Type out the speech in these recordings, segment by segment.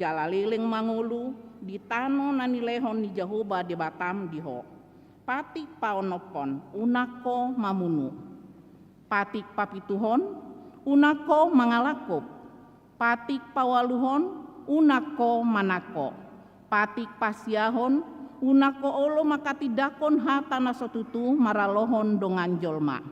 jalaliling mangulu di tano nanilehon ni Jehovah di Batam diho. Patik paonopon unako mamunu. Patik papituhon unako mangalakop. Patik pawaluhon unako manako. Patik pasiahon unako olo makatidakon hatana sotutu maralohon dongan jolma.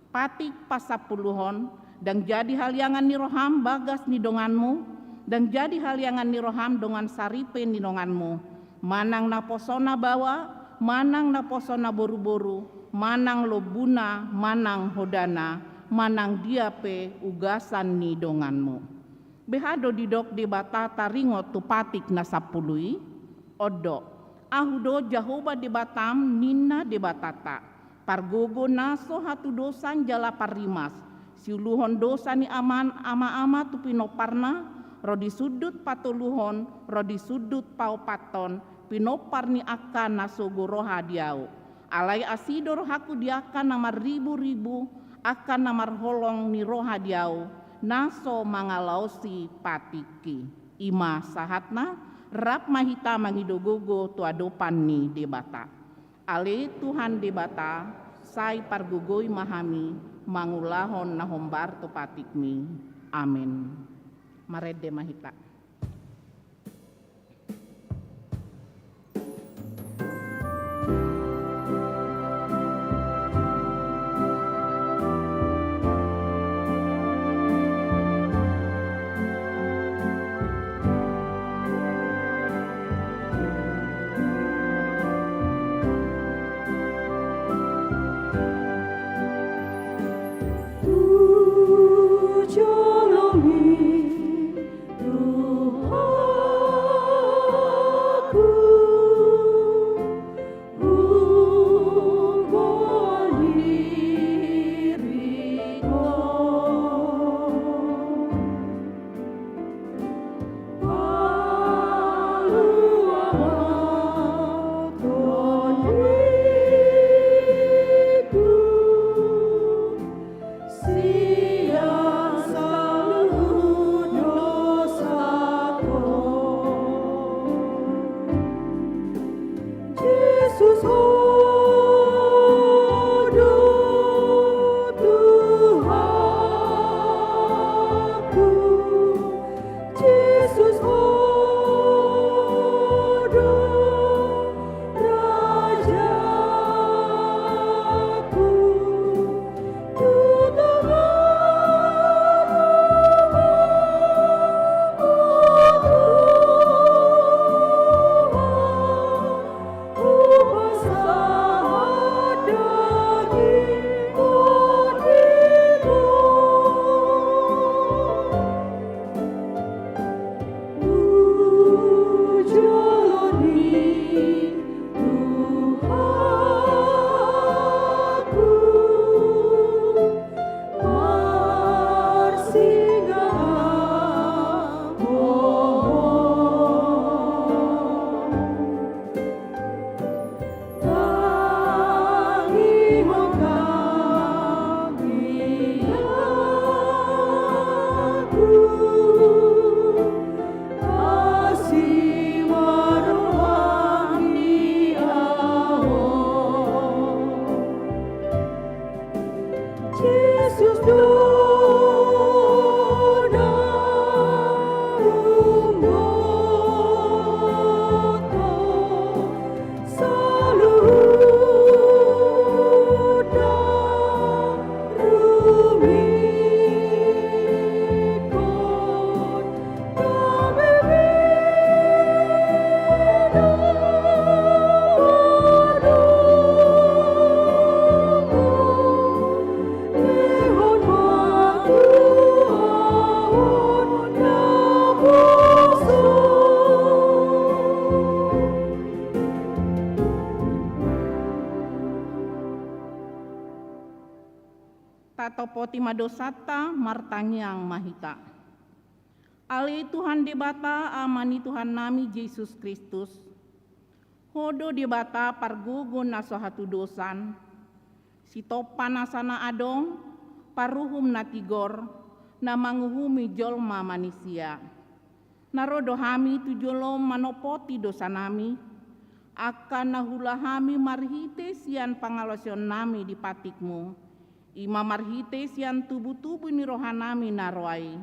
Patik pasapuluhon dan jadi haliangan ni roham bagas ni donganmu dan jadi haliangan ni roham dongan saripe ni donganmu. Manang naposona bawa, manang naposona boru-boru, manang lobuna, manang hodana, manang diape ugasan ni donganmu. Behado didok di bata taringot tu patik na sapului, odo, ahudo Jehovah di Batam nina di batata, pargogo naso hatu dosan jala parimas, siuluhon dosa ni aman ama-ama tu pinoparna, rodi sudut patuluhon, rodi sudut paupaton, pinopar ni akan nasogo roha diau. Alai asidor haku diakan namar ribu-ribu, akan namar holong ni roha diau, naso mangalausi patiki. Ima sahatna, rap mahita mangidogogo tu adopan ni debata. Ale Tuhan debata, sai pargugoi mahami, mangulahon nahombar tu patikmi. Amin. Marede mahita. Tatopoti madosata martanyang mahita. Ali Tuhan debata amani Tuhan nami Yesus Kristus. Hodo debata pargugun naso hatu dosan. Sitopan asana adong paruhum natigor na manguhumi jolma manusia. Narodo hami tujolo manopoti dosa nami, akan nahula hami marhite sian pangalosion nami di patikmu, ima marhite sian tubuh-tubuh ni rohanami naroai,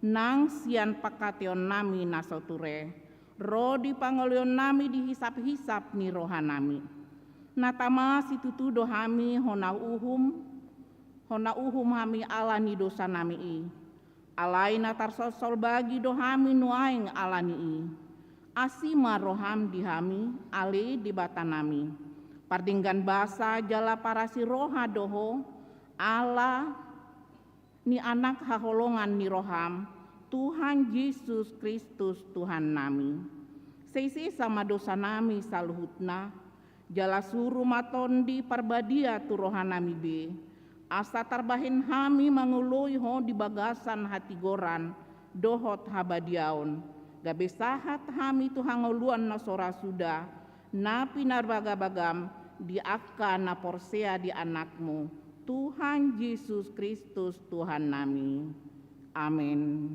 nang sian pakateon nami nasoture, ro di pangolion nami dihisap-hisap ni rohanami. Natama situtudo hami hona uhum hami ala ni dosa nami i. Alai natar sosol bagi dohami nuaing alani i. Asima roham dihami ali di batanami. Pardinggan basa jala parasi roha doho ala ni anak haholongan ni roham Tuhan Yesus Kristus Tuhan nami. Seisi sama dosa nami saluhutna jala suruh matondi parbadia tu rohanami be. Asa tarbahin hami mangului ho di bagasan hati goran dohot habadiaon. Gabe sahat hami tu hangoluan nasora suda na pinar bagam di akka na porsea di anakmu Tuhan Yesus Kristus Tuhan nami. Amin.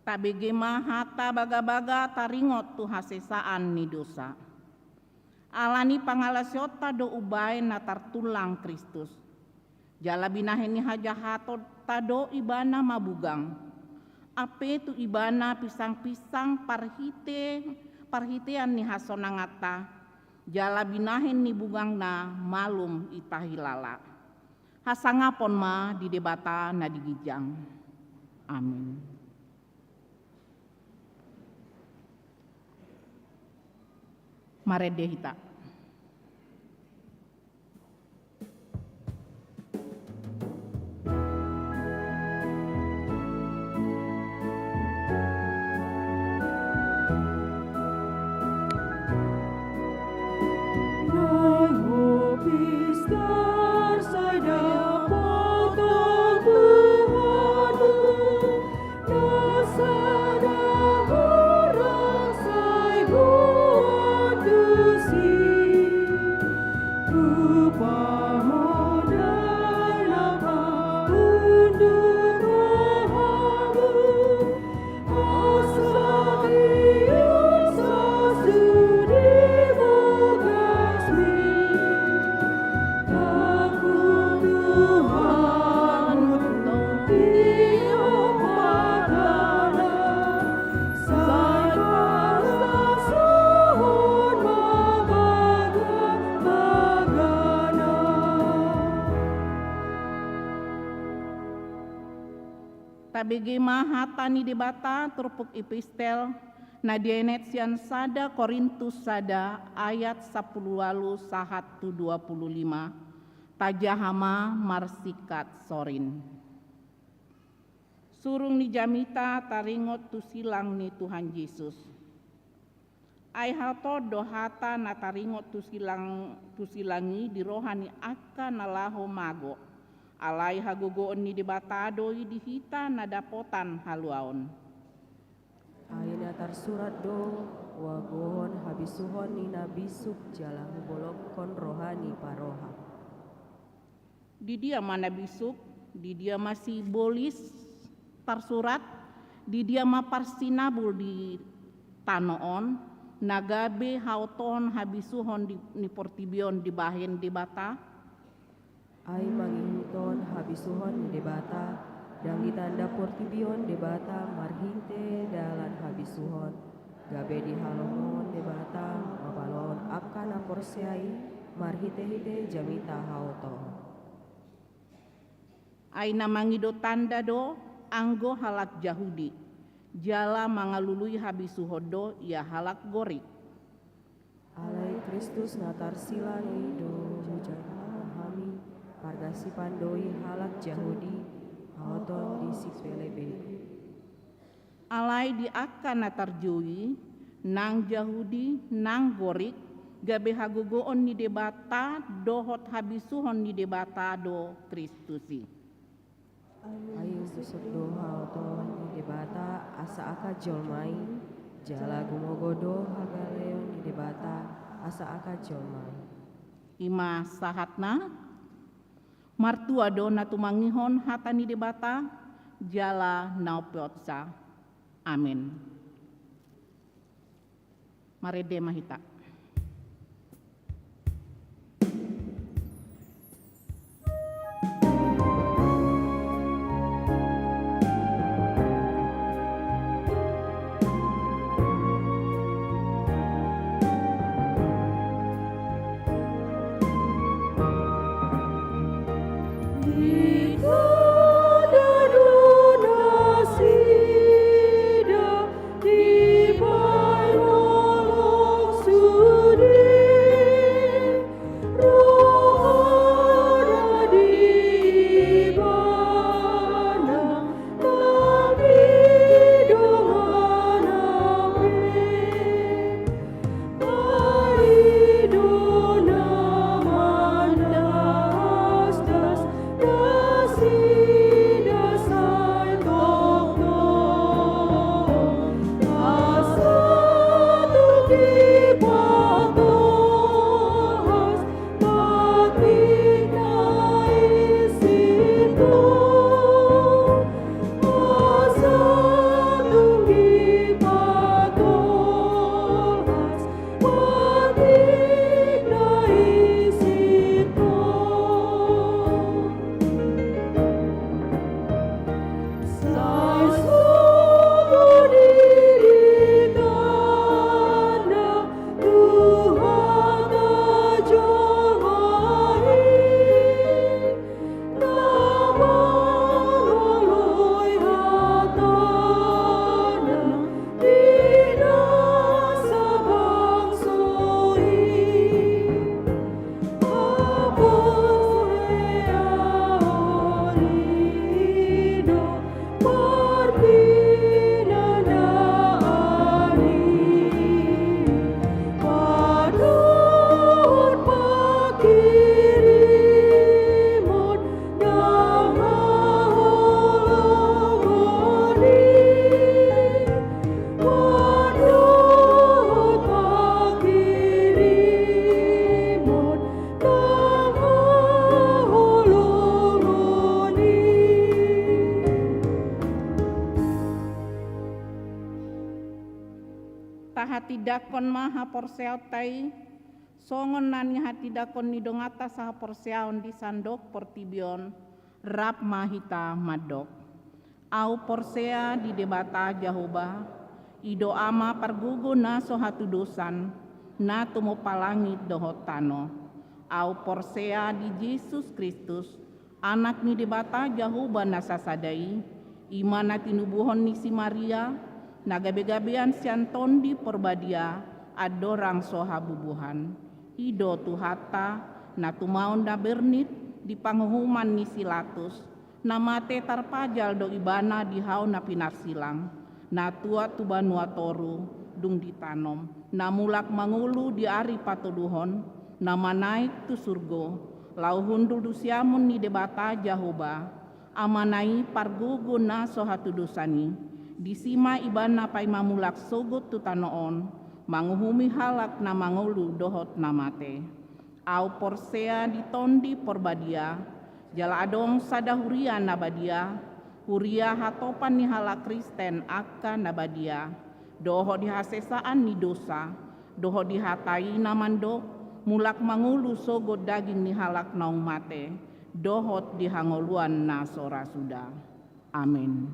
Tabege mahata baga-baga taringot tu hasesaan ni dosa. Alani pangalasyota do ubay na tartulang Kristus. Jala binahin ni hajahato tado ibana mabugang. Ape tu ibana pisang-pisang parhitean ni hasonangata. Jala binahin ni bugang na malum itahilala. Hasangapon ma di debata na digijang. Amin. Maredehita. Tabege mahata ni debata turpuk epistel na dienet sian sada Korintus sada ayat 10 walu sahat tu 25 tajahama marsikat sorin. Surung ni jamita taringot tu silang ni Tuhan Yesus. Ai hato dohata na taringot tu silangi di rohani akan nalaho mago. Alai hagogoon ni debatadoi dihita nadapotan haluaon. Aina tarsurat do wagohon habisuhon ni nabisuk jala hubolokon rohani paroha. Di dia mana bisuk, di dia masih bolis tarsurat, di dia ma parsinabul di tanoon, nagabe hauton habisuhon ni portibion di bahin debata. Ai mangihuton habisuhon ni debata dan ditanda portibion debata marhinte dalan habisuhon gabe di halongon debata mabalon akan aporsiai marhite-hite jamita hauto. Ai namangido tanda do anggo halak Yahudi jala mangalului habisuhodo ia halak gorik. Alai Kristus natar silani do hujana hami pargasi pandoi halak Yahudi hauton di sipelebe. Alai di akan natarjui nang Yahudi nang gorik gabe hagogoon ni debata dohot habisuhon ni debata do Kristusi. Ayu susuk doha oton di debata asa aka jolmai jala gumogodo hagaleon di debata asa aka jolmai. Ima sahatna martua do natumangihon hata ni debata jala naopiotsa. Amin. Marede mahita. Hati dakon maha porseautai songon nani hati dakon ni dongata saha porseaon di sandok portibion rap mahita madok au porsea di debata Jahoba ido ama pargugu na sohatu dosan na tumo palangit dohotano au porsea di Yesus Kristus anak ni debata Jahoba na sasadai imana tinubuhon ni si Maria nagabe-gabean sianton di porbadia adorang soha bubuhan ido tuhata na tumaon na bernit di panghuman ni Silatus na mate tarpajal do ibana di hau na pinarsilang na tua tubanua toru dung ditanom na mulak mangulu di ari patoduhon na manaik tu surgo lau hundul dusiamun ni debata Jahoba amanai pargugu na sohatu dosani disima ibana pai mamulak sogot tutanoon manguhumi halak na mangulu dohot namate au porsea ditondi porbadia jala adong sada huria nabadia huria hatopan ni halak Kristen aka nabadia doho dihasesaan ni dosa doho dihatai namando mulak mangulu sogot daging ni halak naung mate dohot dihangoluan na sora suda. Amin.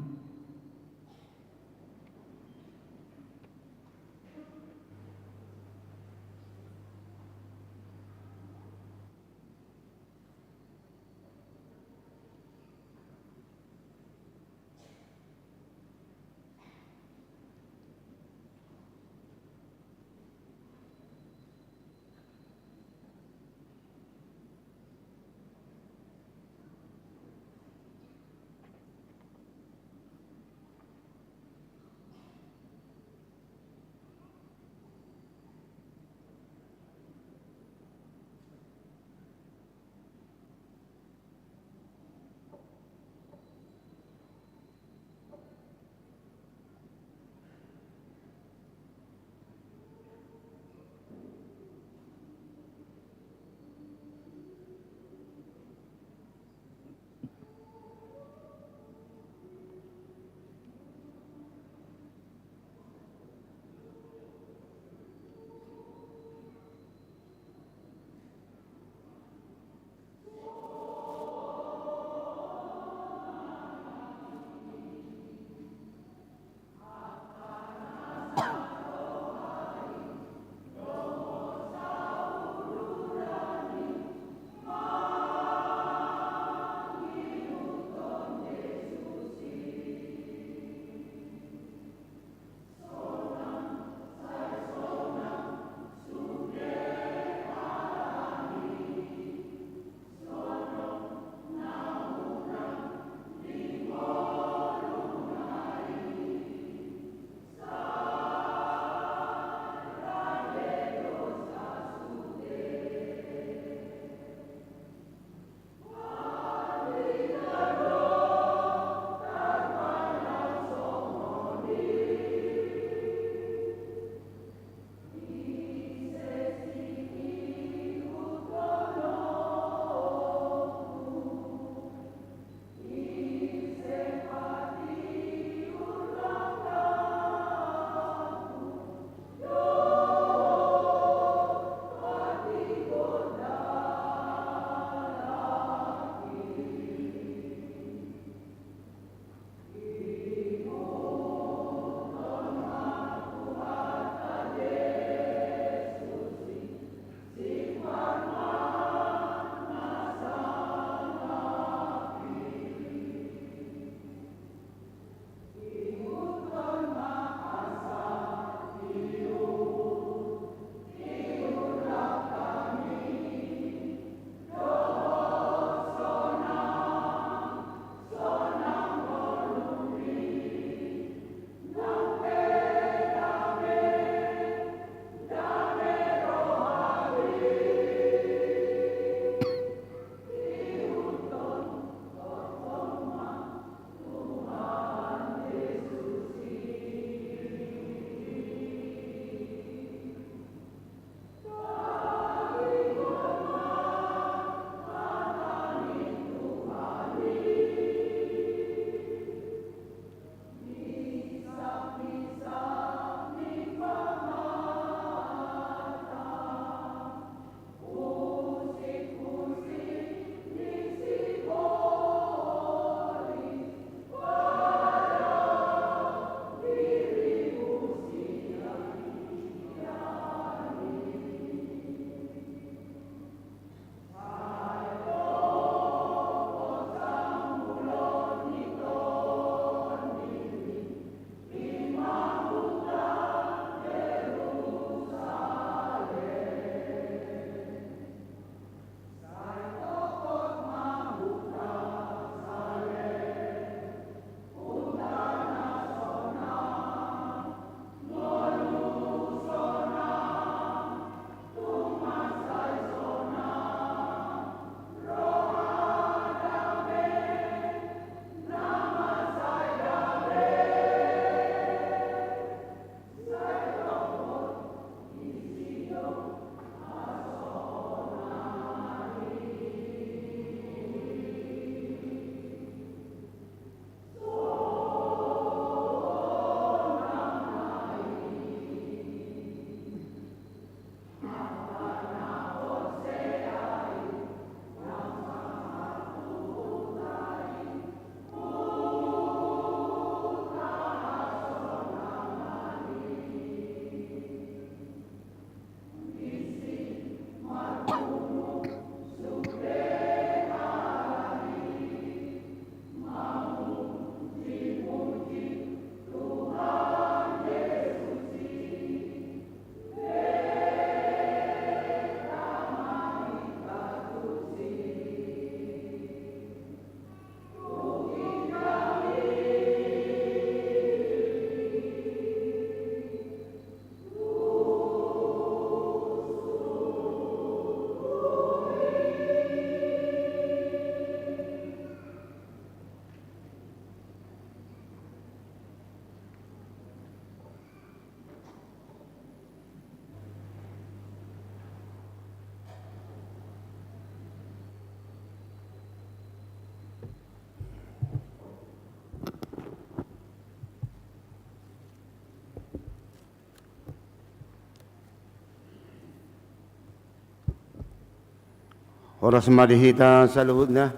Horas madihita sa luhod na.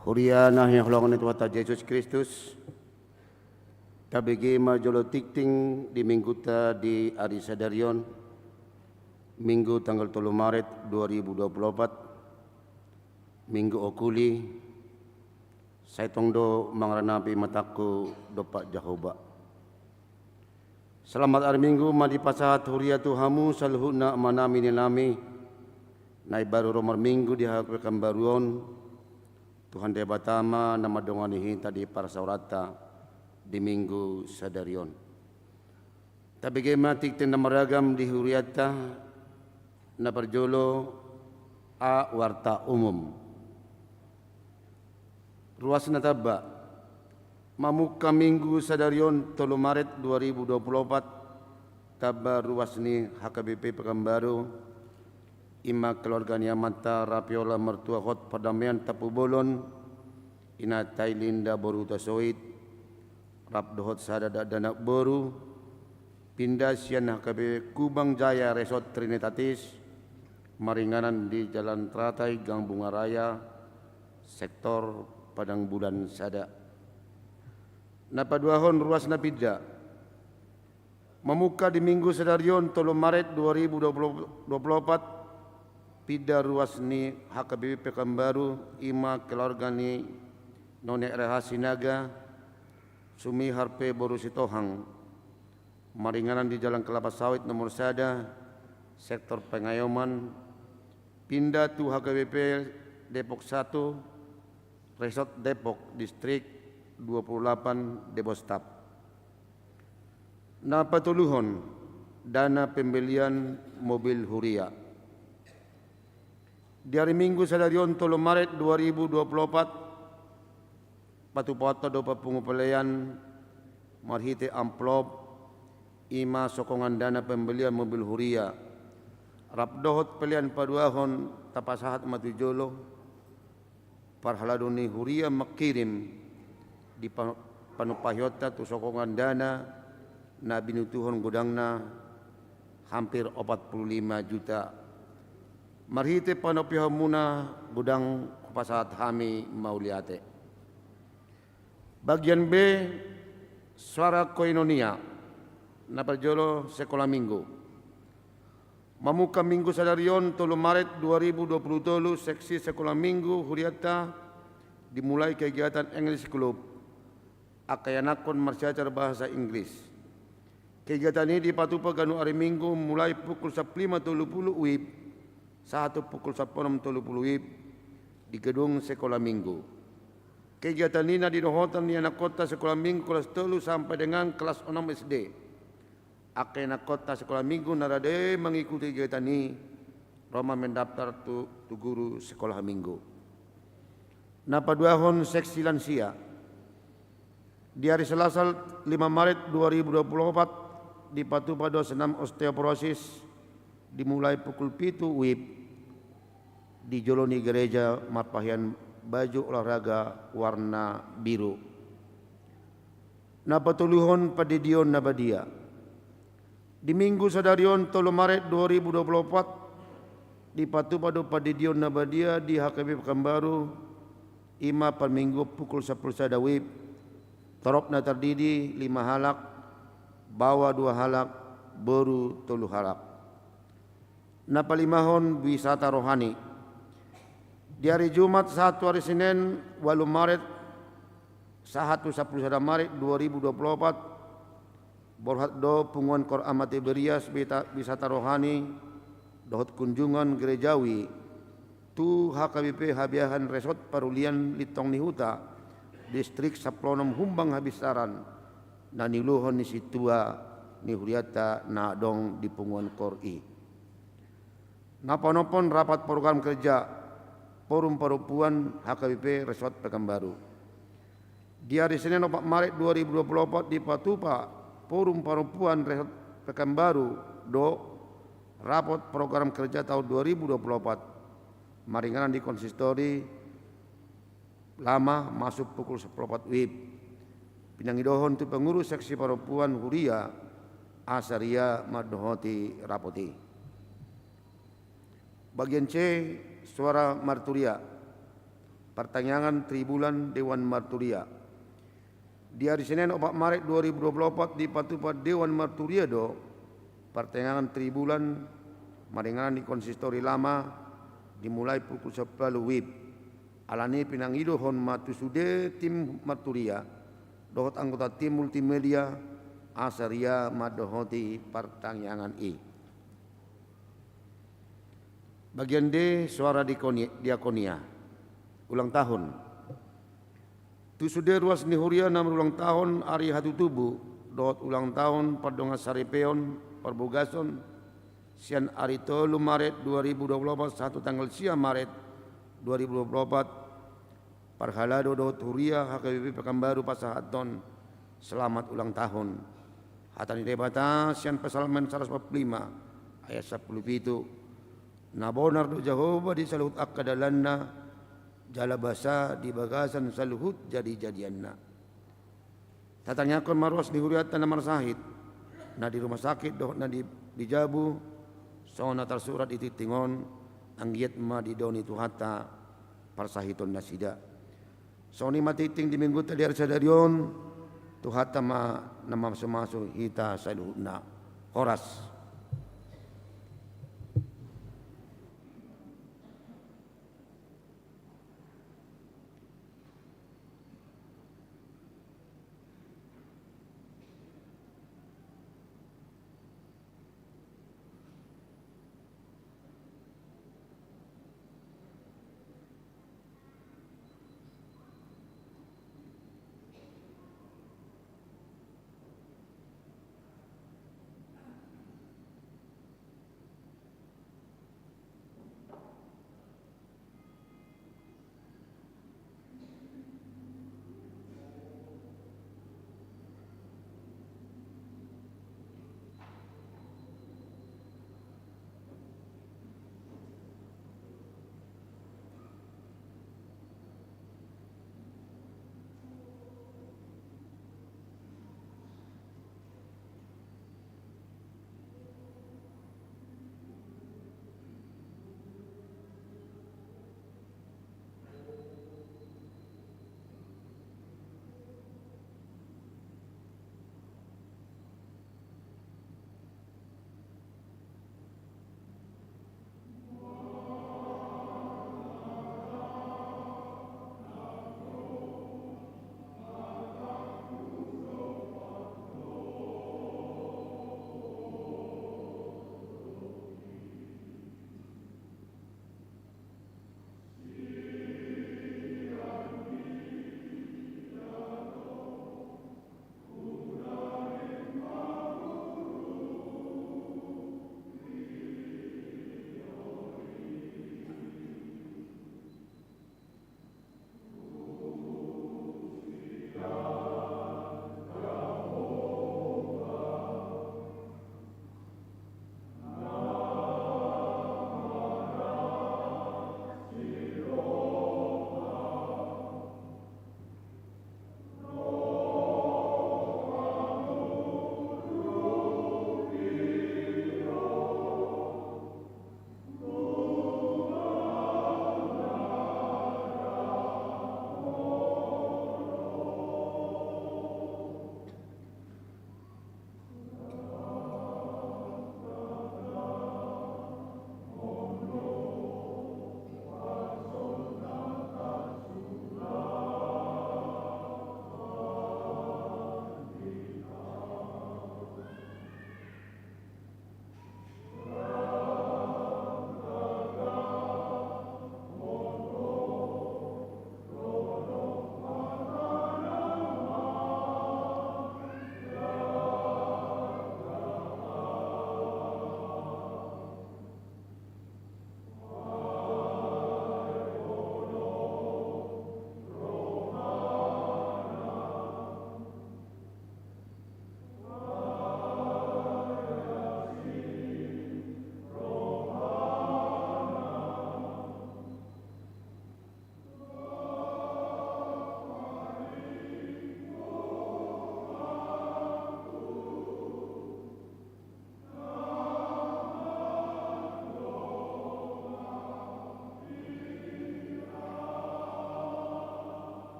Huria na hinakulungan ito at Jesus Kristus. Tabigi majolo tikting di minggu ta di Ari Sadarion. Minggu tanggal 3 Maret 2024. Minggu okuli. Saya tongdo mangranapi mataku dopak Jahoba. Selamat hari Minggu madipasahat huria Tuhamu saluhuna manami nilami. Nai baru romar Minggu di hakrekan baruon. Tuhan debatama nama dongani tadi para saurata di Minggu Sadarion. Tapi gematik tenda meragam di huriata na perjolo a warta umum. Ruas nataba mamuka Minggu Sadarion 3 Maret 2024 taba ruas ni HKBP Pekanbaru ima keluarga Niamata Rapiola mertua hot perdamaian Tapu Bolon ina Thailinda Boru Tasoit rap dohot sadada danak boru pindah sian HKBP Kubang Jaya Resort Trinitatis maringanan di Jalan Teratai Gang Bunga Raya sektor Padang Bulan Sada. Napa duahon ruas napida. Memuka di Minggu Sadarion 3 Maret 2024 pida ruas ni HKBP Pekanbaru ima keluarga ni Nonek Rahasinaga Sumi Harpe Boru Sitohang maringanan di Jalan Kelapa Sawit nomor Sada sektor Pengayoman pindah tu HKBP Depok 1 Resort Depok, Distrik 28 Debostap. Napa tuluhon dana pembelian mobil Huria. Di hari Minggu Sadarion 3 Maret 2024 patu-patu dopa pengupelayan marhite amplop ima sokongan dana pembelian mobil Huria. Rapdohot pelian paduahon tapasahat matujolo parhaladuni Huria makirim di panupahyota tu sokongan dana na binutuhon gudangna hampir 45 juta. Marhite panopihamuna gudang pasahat hami mauliate. Bagian B suara koinonia na perjolo sekolah minggu. Mamuka Minggu Sadarion 3 Maret 2023 seksi sekolah minggu Huriata dimulai kegiatan English Club akayanakon marsiacar bahasa Inggris. Kegiatan ini dipatupa ganu hari Minggu mulai pukul 15.30 WIB 1 pukul 16.30 WIB di gedung sekolah minggu. Kegiatan ini didohotan di anak kota sekolah minggu kelas 3 sampai dengan kelas 6 SD. Akena kota sekolah minggu narade mengikuti kegiatan ini Roma mendaftar tu guru sekolah minggu. Napa duahon seksi lansia. Di hari Selasa 5 Maret 2024 di Patupa senam osteoporosis dimulai pukul 7 WIB di Joloni Gereja Marpahian baju olahraga warna biru. Napa tuluhon padidion nabadia. Di Minggu Sadarion 3 Maret 2024 di Patupado Padidion Nabadia di HKBP Pekanbaru ima per minggu pukul 10 sada WIB toropna terdidi 5 halak bawa 2 halak boru 3 halak. Napalimahon wisata rohani. Di hari Jumat 1 hari Senin 8 Maret 1 10 sada Maret 2024 Borhat do punguan kor amati berias wisata rohani dohot kunjungan gerejawi tu HKBP Habiahan Resort Parulian Litong Nihuta distrik Saplonom Humbang Habisaran na niluhon ni situa ni Huriata na dong di punguan kor i. Napanopon rapat program kerja Forum Perempuan HKBP Resort Pekanbaru. Di hari Senin 4 Maret 2024 di Patupa Forum Perempuan Resort Pekanbaru do rapot program kerja tahun 2024 maringanan di konsistori lama masuk pukul 14 WIB pinangidohon tu pengurus seksi perempuan Huria Asaria Madohoti Rapoti. Bagian C, suara marturia. Pertanyaan Tribulan Dewan Marturia. Di hari Senin 4 Maret 2024 di Patupat Dewan Marturia do, pertanyaan Tribulan maringan di konsistori lama dimulai pukul 10 WIB. Alani pinangido hon matusude tim Marturia, dohot anggota tim multimedia asaria madohoti pertanyaan I. Bagian D, suara diakonia. Ulang tahun. Tusude ruas nihuria nam ulang tahun Ari Hatu Tubu, dohot ulang tahun Pardonga Saripeon, Perbugason, sian Ari Tolu Maret 2024, 1 tanggal sia Maret 2024, Parhalado dohot huria HKBP Pekanbaru Pasahaton, selamat ulang tahun. Hatani debata sian Pasalmen 145 ayat 17. Nabonar do Jehovah di saluhut akkadalanna, jala basa di bagasan saluhut jadi-jadianna. Tatanyakon marwas di huriat tanah marsahid, na di rumah sakit doh na di Jabu, sona tersurat itu tingon, anggiat ma di doni tuhata parsahiton nasida. Soni matiting di minggu tadi arsadarion, tuhata ma nama semasu hita saluhutna. Horas.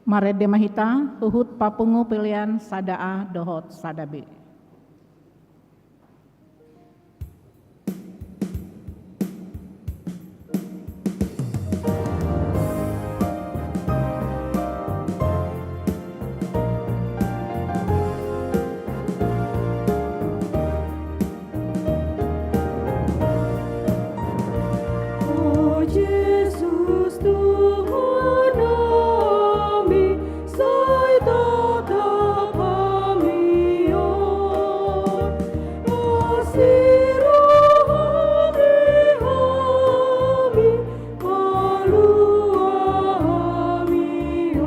Mare demahita huhut papungu pilihan sadaa dohot sadabe. Oh Jesus Tuhan kami, sai tetap kami kasih kami kalua kami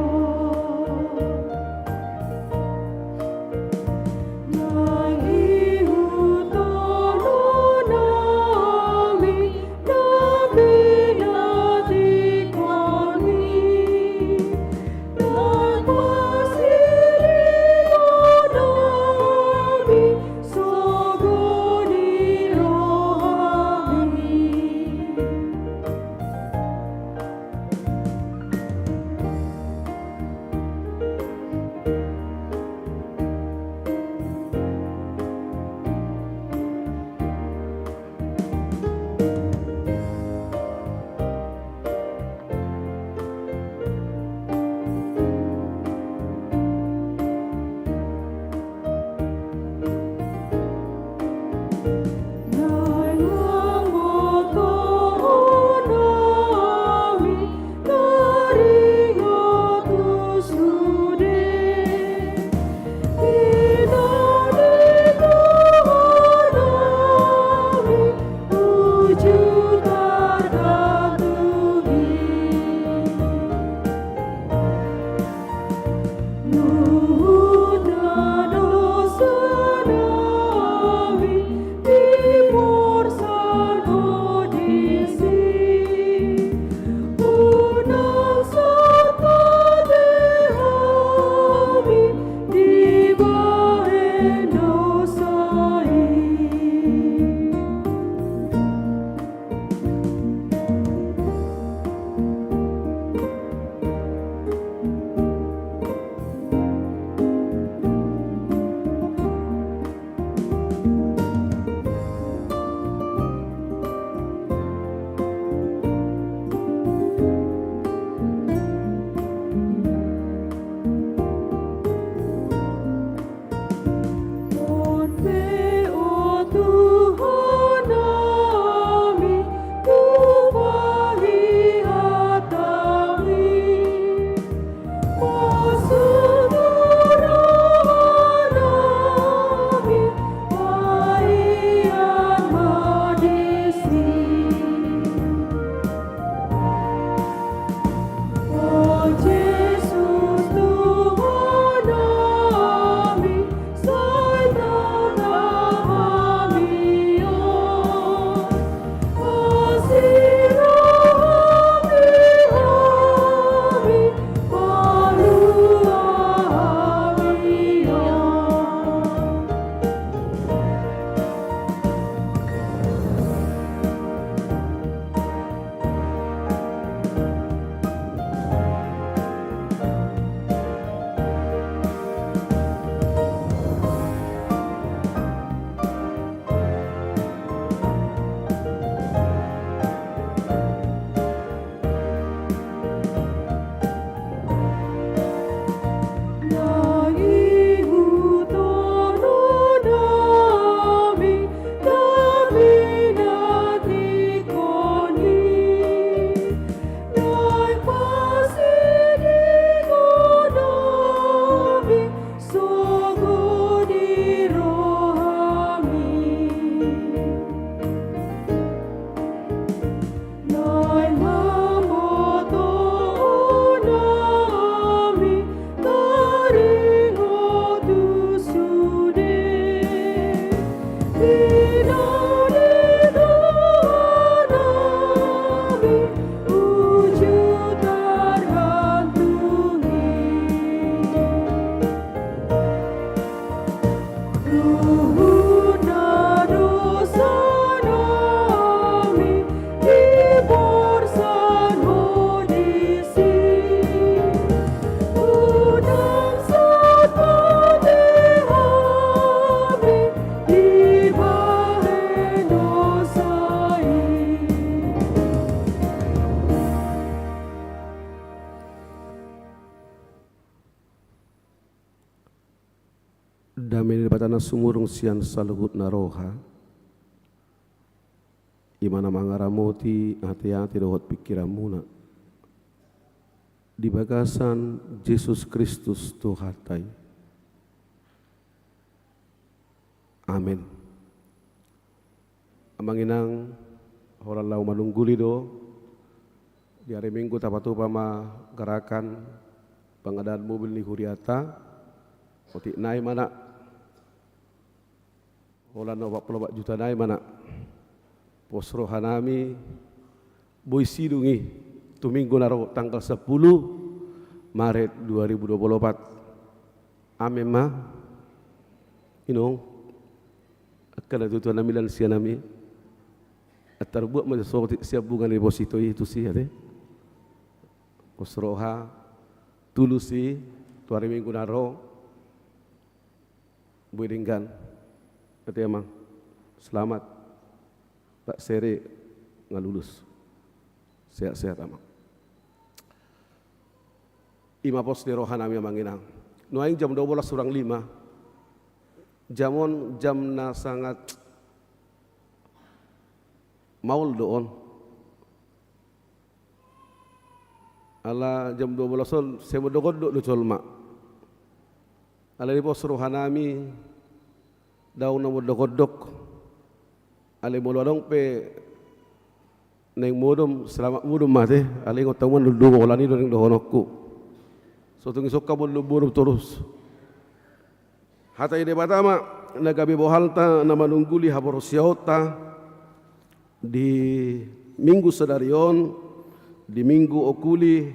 nang ihutono nami nabi nati kami damai di batana sumurung sian saluhut naroha imana mangaramoti hati-hati dohot pikiramuna di bagasan Yesus Kristus Tuhatai. Amin. Amanginang orang lau manungguli do di hari Minggu tapatu pama gerakan pengadaan mobil di Huriata otik naik mana orang 40 juta naik mana posro hanami boy sidungi tu minggu naro tanggal 10 Maret 2024 amin mah inong akan ada tuan namilan sianami atar buat macam siap bunga deposito itu sih ada posroha tulusi tu hari Minggu naro boy ringgan kata emang selamat tak sere ngalulus sehat-sehat amang ima pos di rohanami amanginang nuaing jam 12:05 jamon jamna sangat maul doon ala jam 12 saya berdogodok do colma ala di pos rohanami daun nomor dogodok ale molodong pe neng modom selamat modom mate ale ngotaman dulu olani do ning dohonokku so tungi sokka bolubur terus hata ide batama nagabi bohalta nama nungguli haborosiota di minggu sedarion di minggu okuli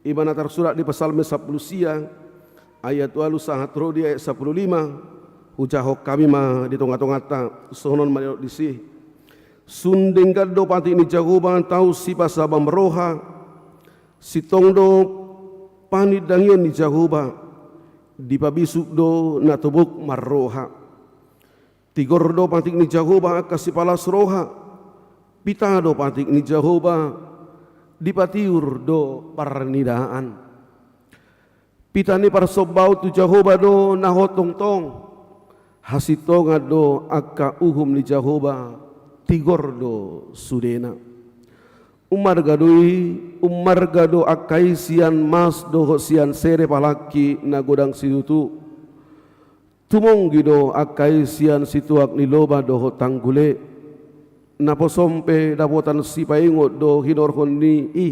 ibana tersurat di Psalm 10 siang ayat 8 sahat rodi ayat 15 ujahok kami mah di tonga-tongata sonon manok disi sunding kaddo pati ni jagoban tau si pasabam roha si tongdo pani dangion ni jagoba di pabisuk do natubuk marroha tigordo pati ni jagoba kasih palas roha pitado pati ni jagoba di patiur do parnidaan pitani parsobau tu jagoba do nahotong tong hasitonga do akka uhum ni Jahoba tigor do sudena umar gado akai sian mas do sian sere palaki na godang sidutu tumong gido akai sian situak ni loba do tanggule na posompe dapotan sipaingo do hinorhon ni i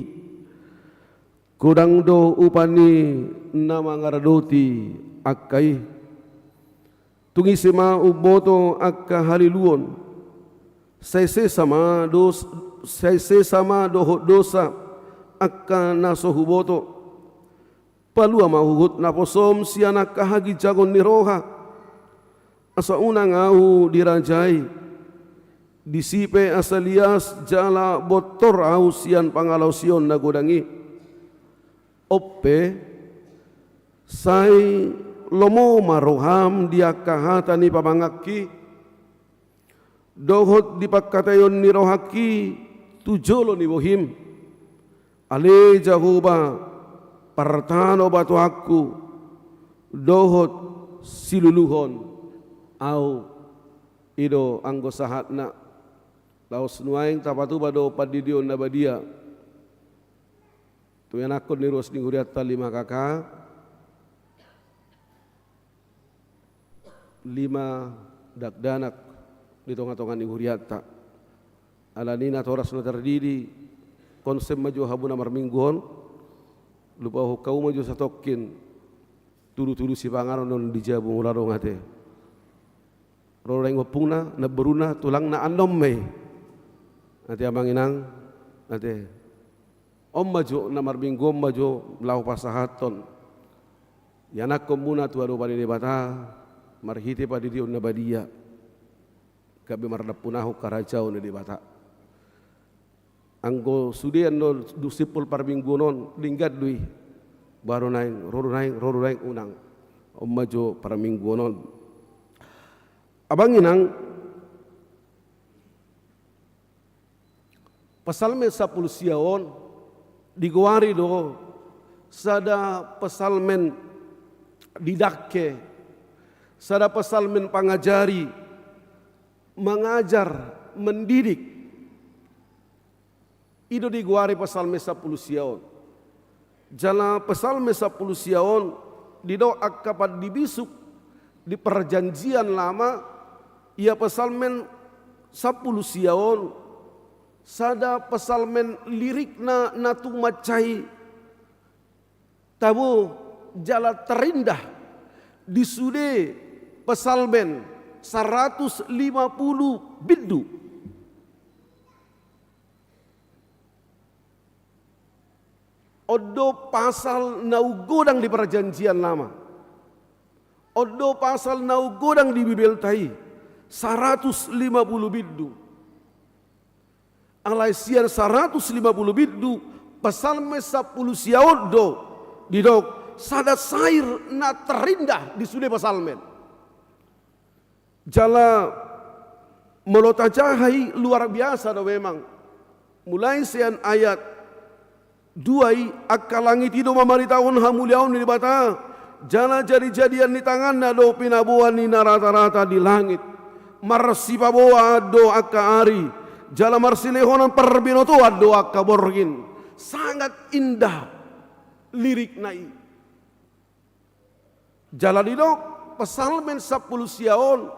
godang do upani na mangaradoti akai tungi sema uboto akka haliluon sai sama dosa akka naso huboto palua mahugut naposom sianak kahagi jagon niroha asa unang au dirajai disipe asalias jala botor au sian pangalau sion nagodangi oppe sai lomo maroham dia kahata ni pamangaki dohot di pakatayon ni rohaki tujolo ni bohim ale jahuba partano batu aku dohot siluluhon au ido anggo sahatna laos nuaing tapatu bado padidion nabadia tu yang akon ni ros ni huriata 5 kakak 5 dakdanak di tonga-tonga ni huriata alanina toras na terdiri konsep maju habuna marmingguon lupa kau maju satokin tulu-tulu si pangaron non dijabu ularong ate roreng wapungna na beruna tulang na anom me ate amanginang ate om maju na marmingguon maju lau pasahaton yanak komuna tuaru panini bata marhite padi dion nabadia kabe mardapunahu karajau na di bata anggo sudian no dusipul parminggunon linggat dui baru naing roru naing unang om maju parminggunon abanginang pasalme 10 siaon digowari do sada pesalmen didakke sada pesalmen pangajari, mengajar, mendidik. Ido diguari pesalme 10 siaon. Jala pesalme 10 siaon didoa kapan dibisuk di perjanjian lama, ia pesalmen 10 siaon sada pesalmen lirikna natu macai tabu jala terindah di sude pesalmen 150 biddu. Odo pasal naugodang di perjanjian lama. Odo pasal naugodang di Bibel Tai 150 biddu. Alaisian 150 biddu pesalme 10 siaodo didok sada sair na terindah di sude pesalmen. Jala melotajahai luar biasa do memang. Mulai sean ayat duai akka langit itu mamaritaun hamuliaun di bata jana jadi-jadian di tanganna do pinabuan ni rata-rata di langit marsipaboa do akka ari jala marsilehonan perbinoto do akka borgin sangat indah lirik nai jala didok pesalmen 10 siaon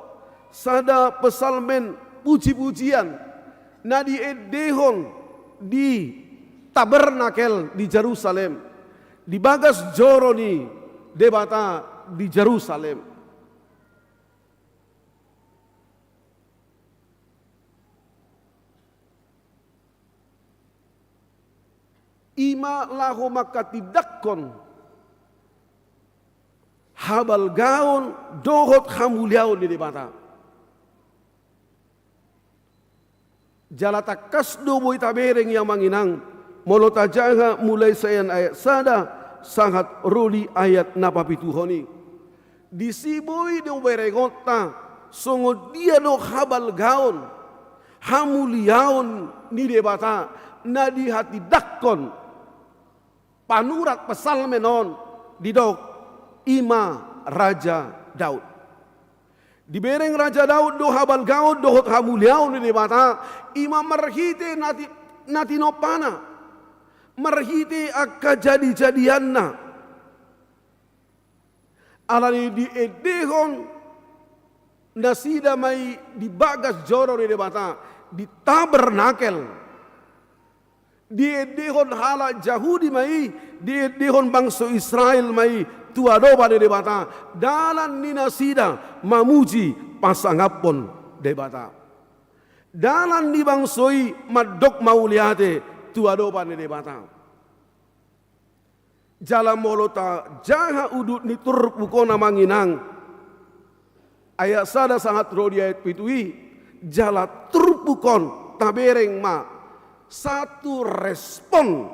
sada pesalmen puji-pujian na di edehon di tabernakel di Jerusalem, di bagas joroni debata di Jerusalem. Ima lahu makatidakkon habal gaun dohot hamuliaun di debata. Jalata kasdo boy tabereng yang manginang molotajaha mulai sayan ayat sada sangat roli ayat napapituhoni. Disiboi do beregota songo dia do habal gaun hamuliaun ni debata na di hati dakkon panurat pesalmenon didok ima Raja Daud. Dibereng Raja Daud do habal gaun do hamuliaun ni debata ima marhite nati nopana marhite akka jadi-jadianna alani di edehon nasida mai di bagas joro di debata di tabernakel di edehon hala Yahudi mai di edehon bangsa Israel mai tuadoba di debata dalan ni nasida mamuji pasangapon debata dalan ni bangsoi madok mauliate tuadoba ni debata jala molota jaha udut ni turpukona manginang ayat sada sangat rodi ayat pitui jala turpukon tabereng ma satu respon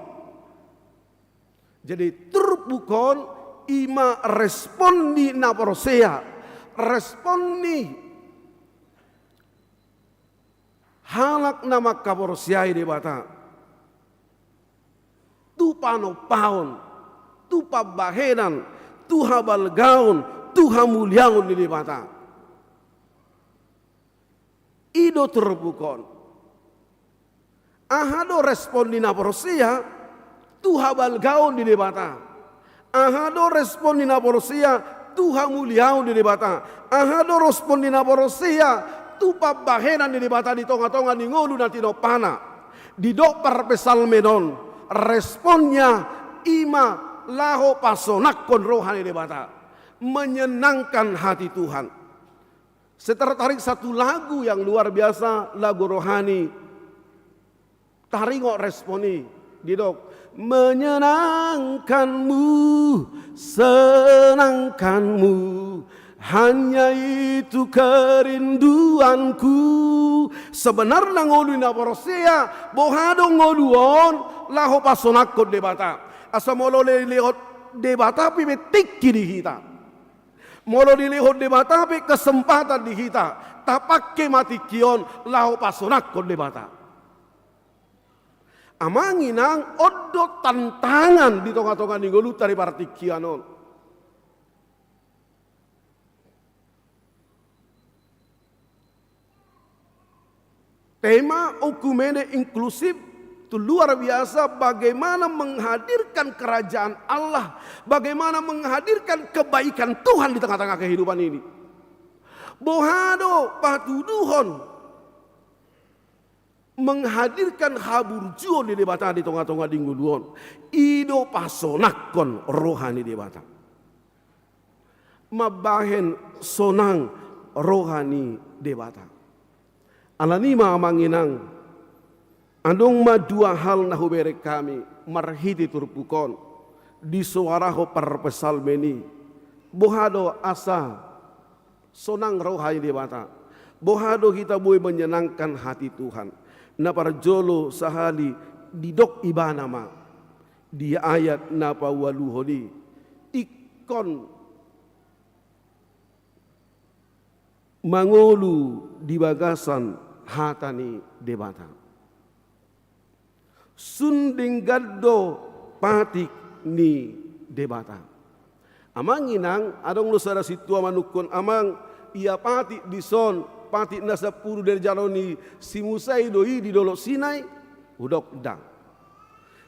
jadi turpukon ima respon ni naporosea respon ni halak nama kaporosiai debata tu panopaon, tu pabahenan, tu habal gaun, tu hamuliaun di mata. Ido terbukon. Ahado respon di naporosia, tu habal gaun di mata. Ahado respon di naporosia, tu hamuliaun di mata. Ahado respon di naporosia, tu pabahenan di mata di tonga-tonga di ngolu nanti no pana. Di dopar pesalmenon. Responnya ima laho pasonakon rohani debata menyenangkan hati Tuhan. Saya tertarik satu lagu yang luar biasa, lagu rohani. Taringok responi didok menyenangkanmu, senangkanmu, hanya itu kerinduanku. Sebenarnya ngolu na porosea bohado ngoluon laho pasonakot debata asa molo lihot debata pi metikki di kita molo dilihot debata pi kesempatan di kita tapakke mati kion laho pasonakot debata amanginang odo tantangan di tonga-tonga ni goluta di partikianon Tema okumene inklusif itu luar biasa, bagaimana menghadirkan kerajaan Allah, bagaimana menghadirkan kebaikan Tuhan di tengah-tengah kehidupan ini. Bohado patuduhon menghadirkan haburjuon di debata di tengah-tengah dingguduon. Ido pasonakon rohani debata. Mabahen sonang rohani debata. Alanima amanginang andong dua hal nahubere kami marhiti turpukon di suaraho parpesal meni bohado asa sonang rohani debata. Bohado kita boleh menyenangkan hati Tuhan. Na parjolo sahali didok ibanama di ayat napa waluhodi ikon mangolu di bagasan hatani debata. Sunding gaddo patik ni debata. Amang inang adong lusara situa manukun amang ia patik dison patik nasa puru dari jaloni simusai doi di dolok Sinai udok dang.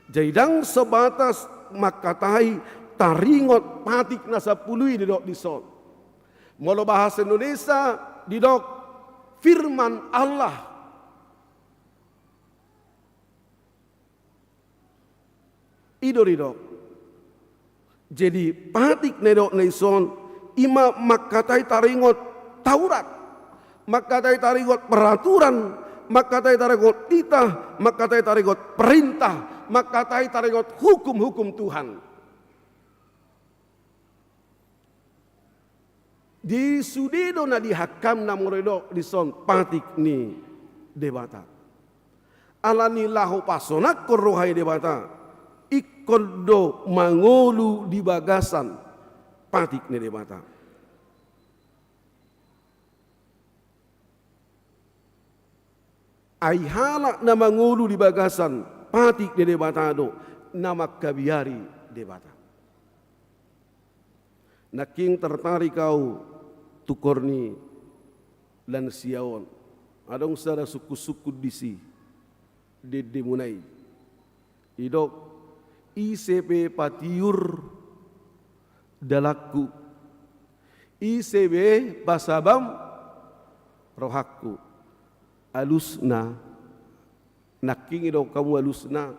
Jaidang sebatas makatai taringot patik nasa pului di dolok dison. Molo bahasa Indonesia didok firman Allah. Idor. Jadi patik nedok neison ima makatai taringot Taurat, makatai taringot peraturan, makatai taringot titah, makatai taringot perintah, makatai taringot hukum-hukum Tuhan. Di sudido na dihakam na moredo di son patik ni debata. Alani lahu pasonak korohai debata. Ikondo mangolu di bagasan patik ni debata. Aihala na mangolu di bagasan patik ni debata do nama kabiari debata. Naking tertarik kau tukorni lan siaon adong sara suku-suku disi de demunai idok ICP patiur dalaku ICB pasabam rohaku alusna naking idok kamu alusna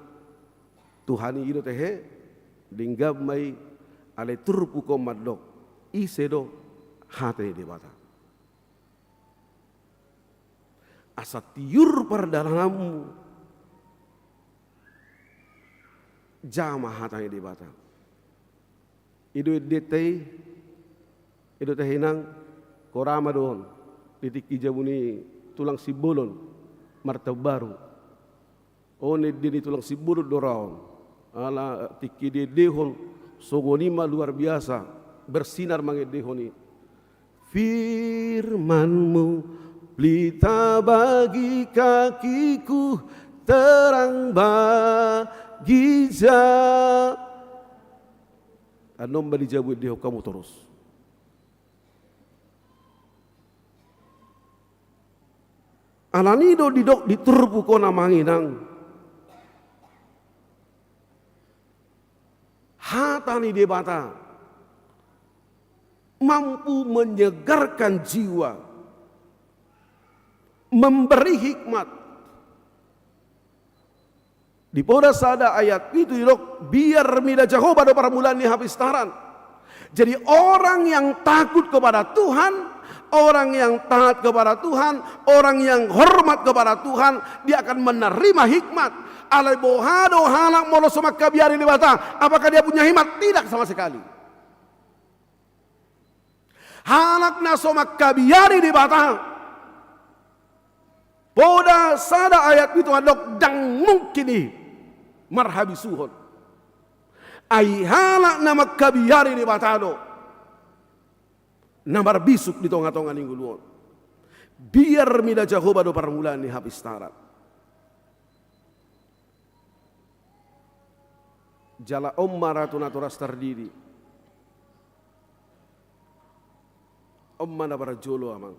Tuhani idok tehe dinggab mai ale turpu komadok isedo hati debata. Asa tiur perdalamu jama hati debata. Idu detei idu tehinang korama doon titik ijabuni tulang sibolon martab baru. One dini tulang sibolon doraon. Ala tiki dehon sogonima luar biasa bersinar mangedehoni. Firman-Mu pelita bagi kakiku, terang bagi jalan. Anom bali jabu deho kamu terus. Alanido didok diturpu kona manginang. Hatani debata mampu menyegarkan jiwa, memberi hikmat. Di poda sada ayat itu biar mida Jehovah do paramulan ni habis taran. Jadi orang yang takut kepada Tuhan, orang yang taat kepada Tuhan, orang yang hormat kepada Tuhan, dia akan menerima hikmat. Alai bohado halak molo somak kabiari debata. Apakah dia punya hikmat? Tidak sama sekali. Halak na somak kabiari debata. Poda sada ayat itu adok dang mungkini marhabi suhon. Ai halak na makabiari debata do. Namar bisuk di tonga-tonga ningguluon. Biar mida Jehovah do paramulan ni habis tarat. Jala maratu naturas tardiri. Mana para jolo amang.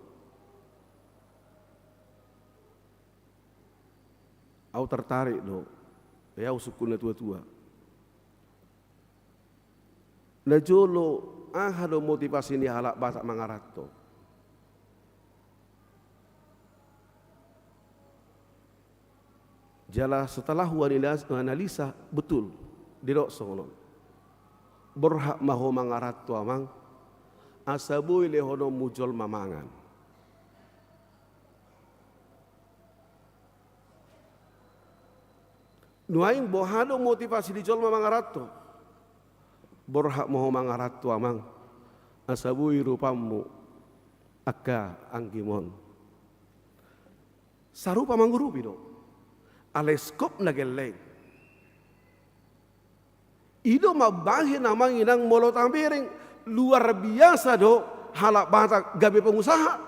Au tertarik do. Ya usukuna tua-tua. Na jolo do motivasi ni halak batak mangarato. Jala setelah analisa betul dirok sonon. Berhak maho mangarato amang asabu lehono mujol mamangan. Nuaing bohado motivasi di jol mangarato. Berhak maho mangarato amang asabu rupamu akka anggimon. Sarupa manggurupi do. Aleskop na geleng. Ido mabahin namang inang molo tampiring luar biasa do halak batak gabe pengusaha.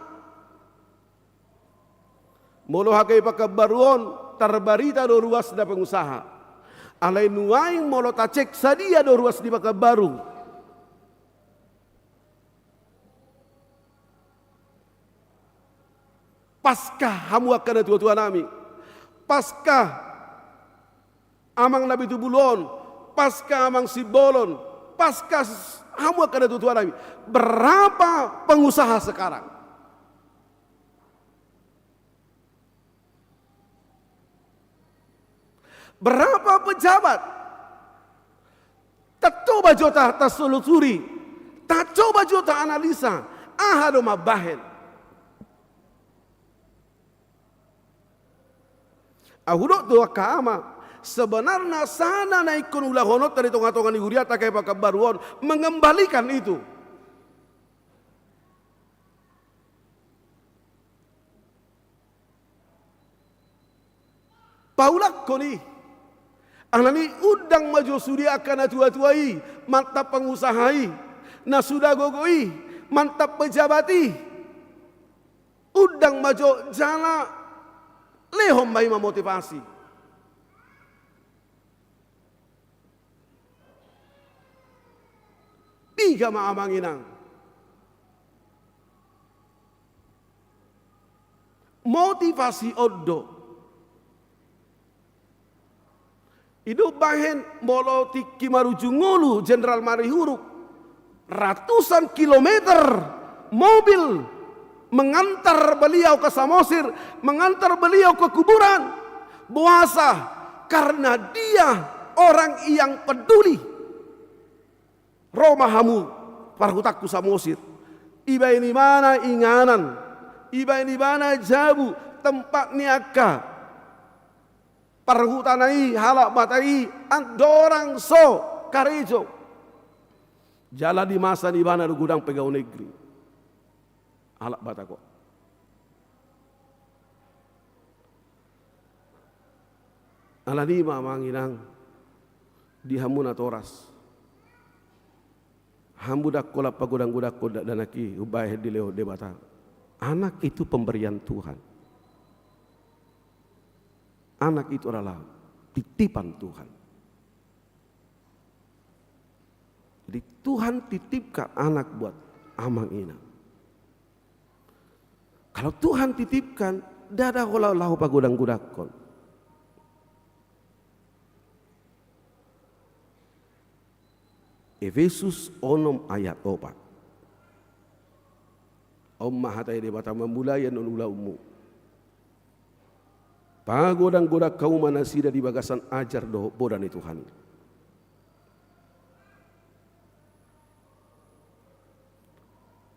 Molo hakai pakabaruon terbarita do ruas da pengusaha. Alai nuaing molo tacek sadia do ruas di pakabaru. Paskah hamu akan tua-tua nami. Paskah amang Nabi Tubulon, paskah amang Sibolon, paskah hamu akan tua-tua nami. Berapa pengusaha sekarang? Berapa pejabat? Tak coba jota taselusuri, tak coba jota analisa, ahado mabahen. Ahudok doa kaama sebenarnya sana naikun ulah honot dari tonga-tonga ni huria tak kayak kabaruan mengembalikan itu. Paulak koni anani udang maju sudi akan tua-tuai mantap pengusahai na sudah gogoi mantap pejabati udang maju jala lehom bayi memotivasi. Tiga maamang inang. Motivasi odo. Ido bahen molo tiki marujungulu Jenderal Marihuruk. Ratusan kilometer mobil mengantar beliau ke Samosir, mengantar beliau ke kuburan. Puasa karena dia orang yang peduli. Romahamu parhutaku Samosir. Iba ini mana inganan, iba ini mana jabu tempat niaka. Parhutanai halak batai andorang so karejo. Jala di masa di mana gudang pegawai negeri. Halak batako. Alani mamanginang di hamuna toras. Hambudak kolap pagudang-gudak kodak danaki ubah di leo debata. Anak itu pemberian Tuhan. Anak itu adalah titipan Tuhan. Jadi Tuhan titipkan anak buat amang inang. Kalau Tuhan titipkan, dada kolau lahu pagudang-gudakon. Efesus onom ayat 4. Om mahatai debata memulai non ulaumu. Pagodang-godak kau manasida di bagasan ajar doh bodani Tuhan.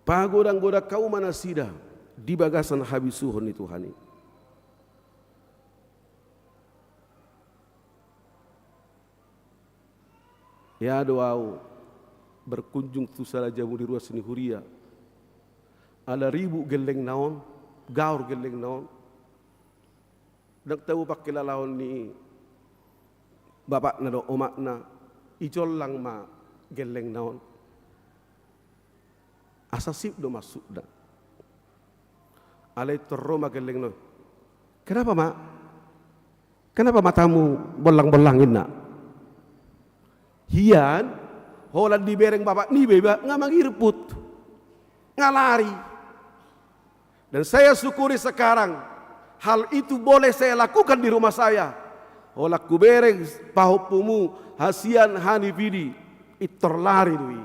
Pagodang-godak kau manasida di bagasan habisuhon ni Tuhan. Ya doau berkunjung tu salah jamu di ruas ni huria. Ada ribu geleng naon, gaur geleng naon. Dak tahu pakai lawan ni bapak na do omak na ijol lang ma geleng naon. Asasip do masuk dah. Alai teroma geleng naon. Kenapa mak? Kenapa matamu bolang-bolangin nak? Hian, holan di bereng bapak ni beba ngamang irput, ngalari. Dan saya syukuri sekarang hal itu boleh saya lakukan di rumah saya. Olak kubereng pahupumu hasian hanifidi itorlari dui.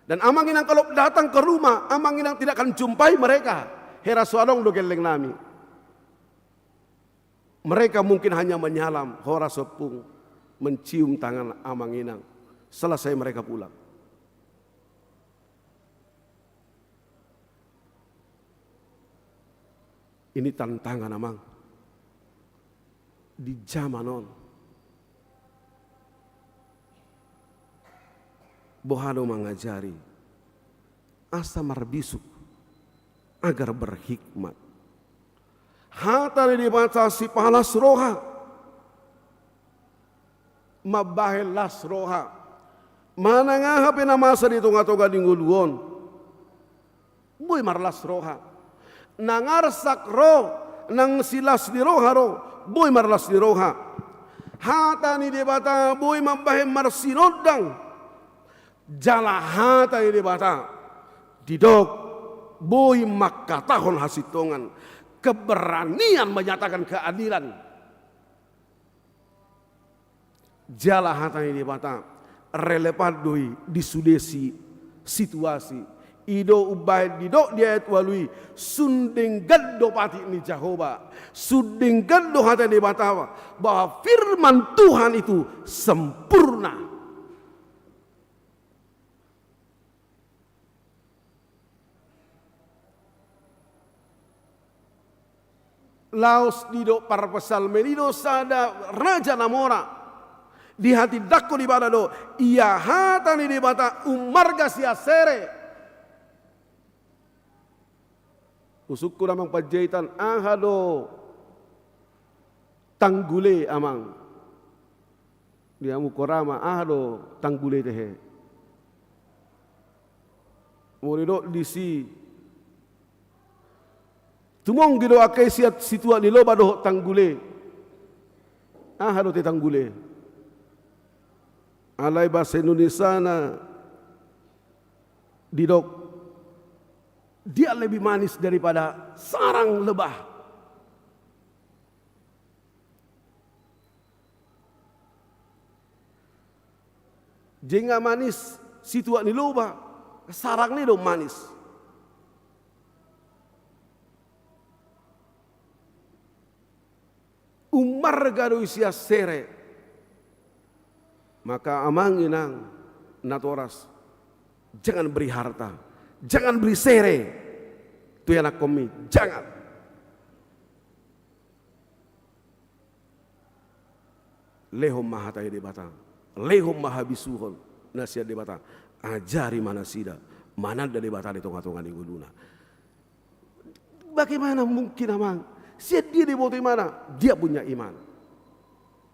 Dan amang inang kalau datang ke rumah, amang inang tidak akan jumpai mereka. Hera suadong do geleng nami. Mereka mungkin hanya menyalam, hora sepung, mencium tangan amang inang. Selesai mereka pulang. Ini tantangan amang. Di zaman on. Bohado mengajari asa marbisuk agar berhikmat. Hatari dibaca si palas roha, mabahel las roha, mana ngahape na masa dito nga toga dinguluon, boy marlas roha, nangarsak ro, nang silas di roha ro, boy marlas di roha, hatani dibata boy mabahel marsinodang, jala hatani dibata, didok boy makatahon hasitongan, keberanian menyatakan keadilan. Jala hatani dibata relevan doi di sudesi situasi ido ubay dido dia walui sundeng gaddo pati ni Jehovah sundeng gaddo hatani dibata bahwa firman Tuhan itu sempurna. Laos dido para pasal menido sada raja namora di hati dakko di bada do ia hatani di bata umarga sia sere usukku namang pajaitan ahado tanggule amang dia mukorama ahado tanggule tehe murido disi tumong gido akai siat situa di loba do tanggule. Hado te tanggule. Alai bahasa Indonesia na didok. Dia lebih manis daripada sarang lebah. Jenga manis situa di loba, sarang ni do manis. Umar gado isia sere maka amang inang natoras jangan beri harta jangan beri sere tu anak komi jangan lehom maha tayo debata lehom maha bisuhon nasihat debata ajari mana sida mana da debata di tonga-tonga di guluna bagaimana mungkin amang dia di bawah mana? Dia punya iman.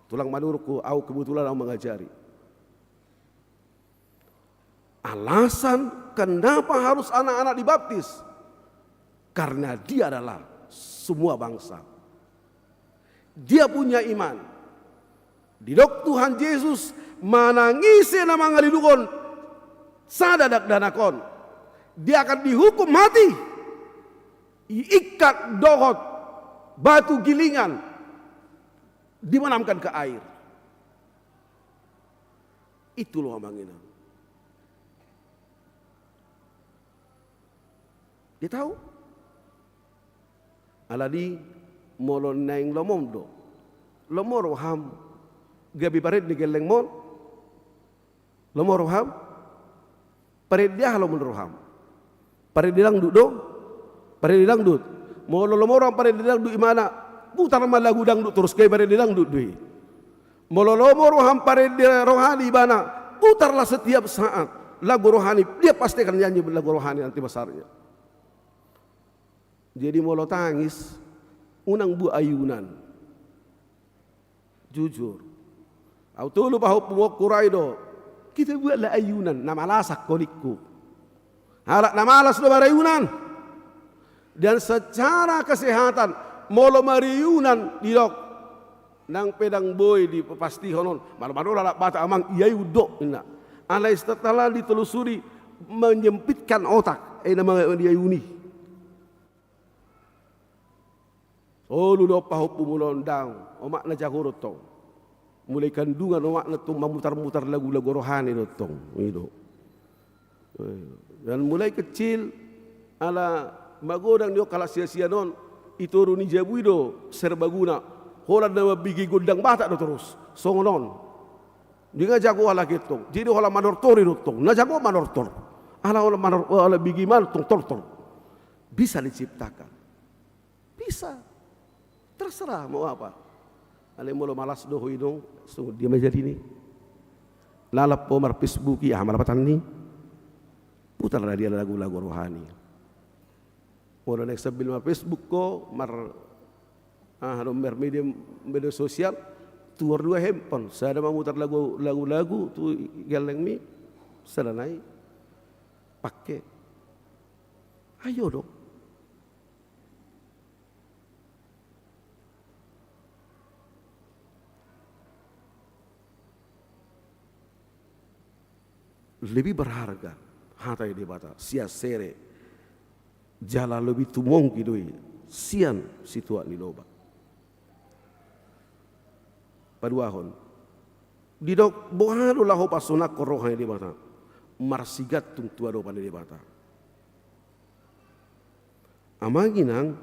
Tulang manurku, aku kebetulan aku mengajari. Alasan kenapa harus anak-anak dibaptis? Karena dia adalah semua bangsa. Dia punya iman. Didok Tuhan Yesus manangisi nama ngalidukon sadadak danakon. Dia akan dihukum mati. Iikat dohot batu gilingan dimenamkan ke air. Itu loh abang ini. Dia tahu. Aladi molon naing lomom do. Lomoro ham gabi pared ni geleng mon. Lomoro ham pared dia halomon roham. Pared dilang do. Pared dilang dut. Molo lomoro pared dilang du imana putar malagu dangdut terus kay pared dilang dut dui. Molo lomoro ham pared rohani ibana putarlah setiap saat lagu rohani, dia pasti akan nyanyi lagu rohani nanti besarnya. Jadi molo tangis unang bu ayunan jujur au lupa hop mo kuraido kita buatlah ayunan nama lasak kolikku halak nama alas do barayunan dan secara kesehatan molo mariunan didok nang pedang boy di pasti honon malu-malu lalak bata amang iya udok ina alai setelah ditelusuri menyempitkan otak nama dia uni Oh lulo pahupu mulon daw, omak na jagoro tong. Mulai kandungan omak na tong memutar-mutar lagu-lagu rohani no tong. Itu. Dan mulai kecil ala magodang dio kala sia-sia non itoro ni jabuido serbaguna. Hola na bigi gondang bata do terus. Songonon. Dia jago ala gitu. Jadi hola manortori do tong. Na jago manortor. Ala hola manor ala bigi mal tong tol. Bisa diciptakan. Bisa. Terserah mau apa. Ale molo malas do hoidong sungguh dia menjadi ini. Lalap pomar Facebook ya malapatan ni. Putarlah dia lagu-lagu rohani. Molo nek sambil mar Facebook ko mar media sosial tuar dua handphone. Saya ada memutar lagu-lagu tu galeng mi selanai pakai. Ayo dong. Lebih berharga hatai di bata sia sere jala lebih tumong kidoi sian situat ni loba paduahon didok bohalo laho pasuna koroha di bata marsigat tung tua do di bata amanginang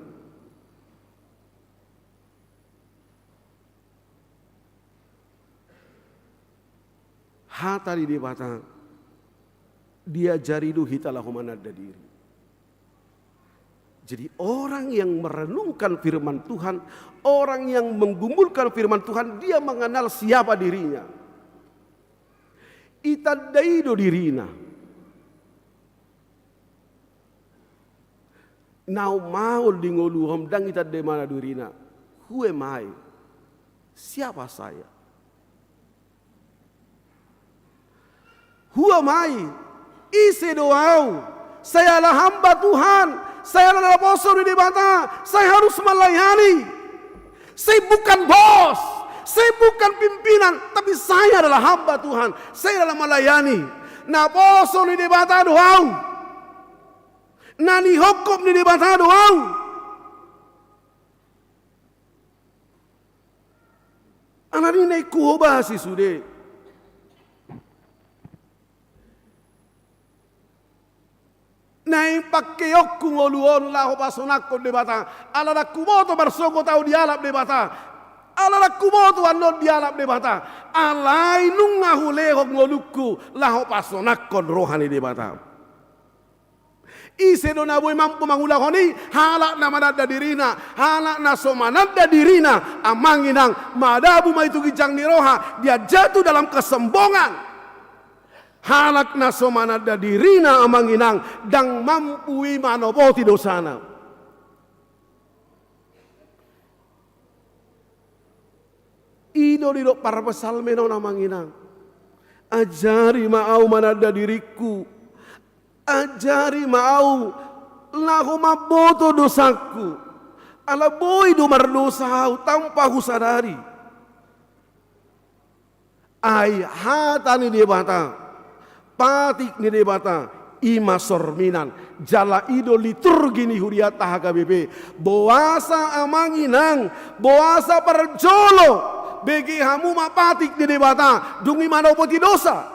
hatari di bata dia jaridu hitalahu manada diri. Jadi orang yang merenungkan firman Tuhan, orang yang menggumulkan firman Tuhan, dia mengenal siapa dirinya. Itadaido dirina. Nau maul di ngoluhom dang itadai mana dirina. Who am I? Siapa saya? Who am I? Isi doau, saya adalah hamba Tuhan, saya adalah bosor di bata, saya harus melayani. Saya bukan bos, saya bukan pimpinan, tapi saya adalah hamba Tuhan, saya adalah melayani. Na bosor di bata doau, nani hukum di bata doau. Anak ini kuoba si sude. Naing pakeyok kung oluon laho pasonak ko de bata. Alala kumoto barsoko tau dialap de bata. Alala kumoto anon dialap de bata. Alay nung ngahulehok ngolukku laho pasonak kon rohani de bata. Ise do na boy mampu mangulahoni halak na manada dirina, halak na somanada dirina, amanginang madabu maitu gijang ni roha, dia jatuh dalam kesombongan. Halak na somanada dirina amanginang dang mampui manoboti dosana. Ido dido para pesalmeno amanginang. Ajari mau manada diriku. Ajari mau lahu maboto dosaku. Ala boy do mardosau tanpa husadari. Ai hatani di bata. Patik ni debata ima sorminan jala ido liturgi ni huriata HKBP boasa amanginang boasa perjolo begi hamu mapatik ni debata dungi manopoti dosa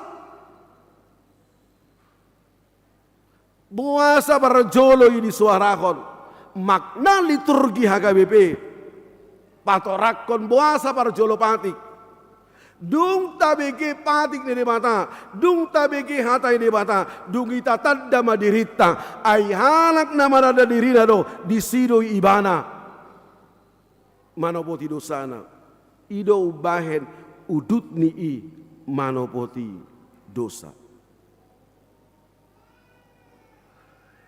boasa perjolo ini suarakon makna liturgi HKBP patorakon boasa perjolo patik dung tabege patik ni debata, dung tabege hatai debata, dung ita tadda madirita, ay halak na manada dirina do, disido ibana. Manopoti dosana, ido ubahen udut ni i manopoti dosa.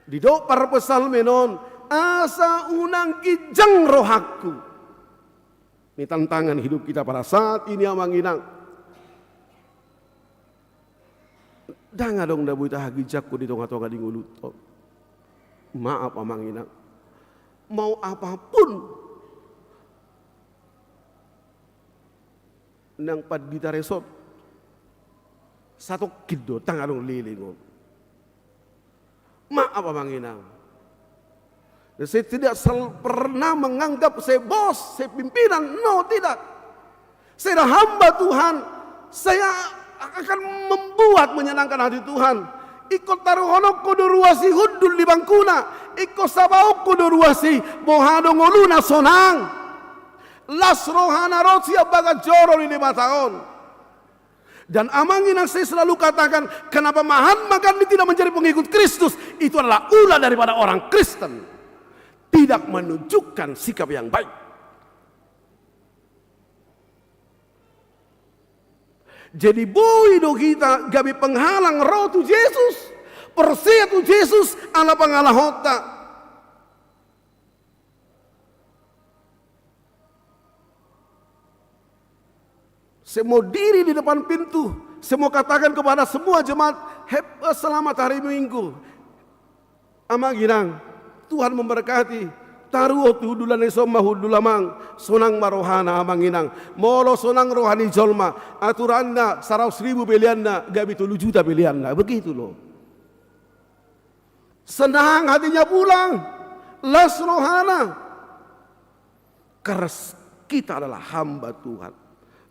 Dido para pesalmenon, asa unang kijang rohaku. Ini tantangan hidup kita pada saat ini amanginang. Danga dong dabu ita hagijakku di tonga-tonga di nguluto. Maaf amanginang. Mau apapun nang padita resort satu kido tanga dong lilingon. Maaf amanginang. Saya tidak pernah menganggap saya bos, saya pimpinan. No, tidak. Saya adalah hamba Tuhan. Saya akan membuat menyenangkan hati Tuhan. Ikut taruhonok kudu ruasi hudul di bangkuna. Ikut sabauk kudu ruasi bohadong uluna sonang. Las rohana rosia bagat joro di 5 tahun. Dan amangin yang saya selalu katakan, kenapa Mahatma Gandhi tidak menjadi pengikut Kristus? Itu adalah ulah daripada orang Kristen. Tidak menunjukkan sikap yang baik. Jadi boi do kita gabi penghalang roh tu Yesus. Persia tu Yesus ala pengalah hota. Saya mau diri di depan pintu. Saya mau katakan kepada semua jemaat, selamat hari Minggu. Amaginang, Tuhan memberkati. Taruh tu hudulan esoma hudulamang sonang marohana amanginang. Molo sonang rohani jolma. Aturanna 100.000 pilihanna, gabi 7 juta pilihanna. Begitu loh. Senang hatinya pulang. Las rohana. Karena kita adalah hamba Tuhan.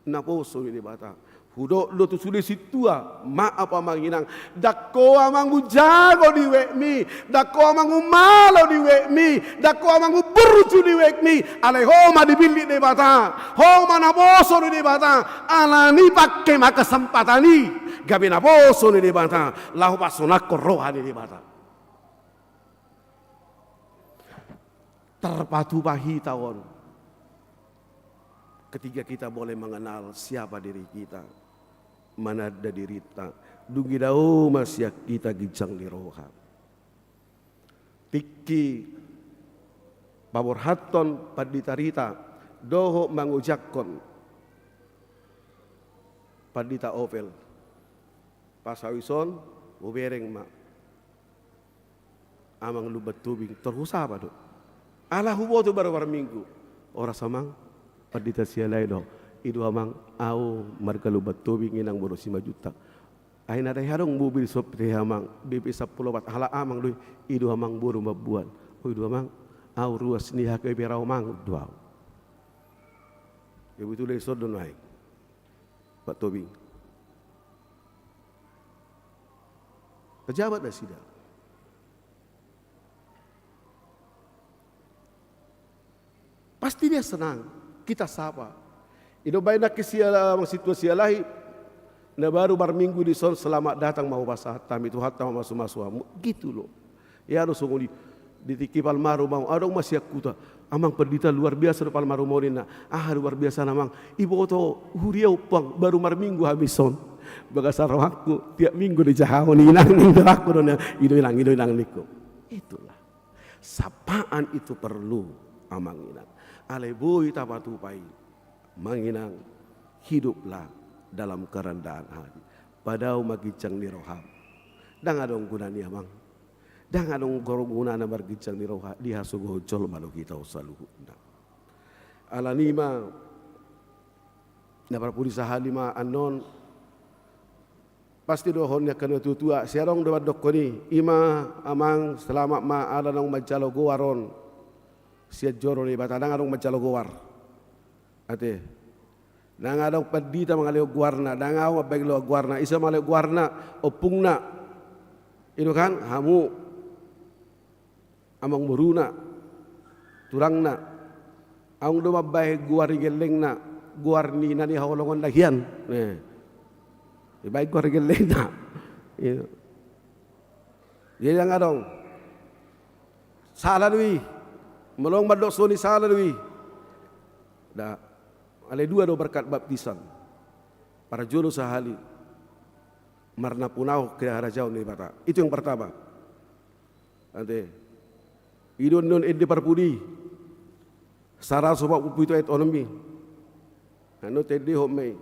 Naposo ini bata. Hudok lo tu sudah situa, maaf amanginang. Dako amangu jago di wekmi, dako amangu malo di wekmi, dako amangu berju di wekmi. Ale homa di bilik de bata, homa naposo di bata. Alani pakai maka kesempatan ni, gabi naposo di bata. Lahu pasonak rohani di bata. Terpatu bahi tawon. Ketika kita boleh mengenal siapa diri kita, mana ada diri kita, dungi dao masih kita gijang di roha. Tiki babor haton paditarita doho mangujakkon padita ovel pasawison ubereng ma amang lubat tubing terus apa do ala hubo tu baru minggu ora samang padita sialay do idu amang au marga lubat tubing inang bodo 5 juta ay na harong mobil sop te amang BP 10 bat hala amang do idu amang buru mabuan o idu amang au ruas ni hakay peraw mang duaw ibu tu lesod do naik bat tubing pejabat dah sida pasti dia senang kita sapa ido baina kisiala situasi lahi na baru minggu di son selamat datang mau pasahtam itu hatta masuk gitu loh ya harus ngoli di tikipal maru mau adong masih akuta amang perdita luar biasa depan maru morina luar biasa namang ibu to huriau pang baru minggu habis son bagasar aku tiap minggu di jahau ni inang aku dona ido hilang niku itulah sapaan itu perlu amang inang aleboi tapatupai manginang hiduplah dalam kerendahan hati padau magicang ni roham dang adong guna ni amang dang adong guna na margicang ni roha diha sugo jol malo kita usaluhu alanima na parpuri sahalima anon pasti dohonnya kena tutua serong do dokoni ima amang selamat ma ala nang majalo gowaron sia joro ni batadang adong majalo gowar ate nang adong padita mangaleo guarna dangaw mabeglo guarna isa maleo guarna opungna itu kan hamu amang muruna turangna ang do mabay guari gelengna guarni nani hawlongon lagian ibay guari gelengna itu dia yang adong salalui melong madok soni salalui dah ale dua do berkat baptisan para juru sahali marna punau ke harajau ni bata itu yang pertama ante idon non ende parpudi sara soba upuito ekonomi anu tedi homei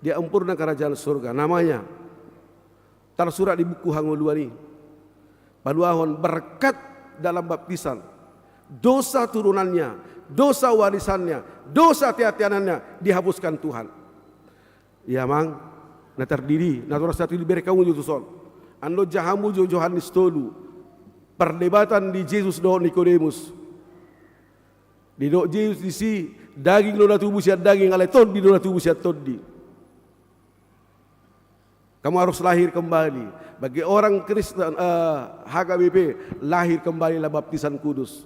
dia empurna kerajaan surga namanya tersurat di buku Hangoluani paduahon berkat dalam baptisan dosa turunannya dosa warisannya dosa tiatianannya dihapuskan Tuhan ya mang na terdiri na satu diberi kamu jutuson ando jahamu Johannes tolu perdebatan di Yesus do Nikodemus Di dok Yesus di si daging lo na tubuh siat daging alai todi lo na tubuh siat todi. Kamu harus lahir kembali. Bagi orang Kristen HKBP lahir kembali lah baptisan kudus.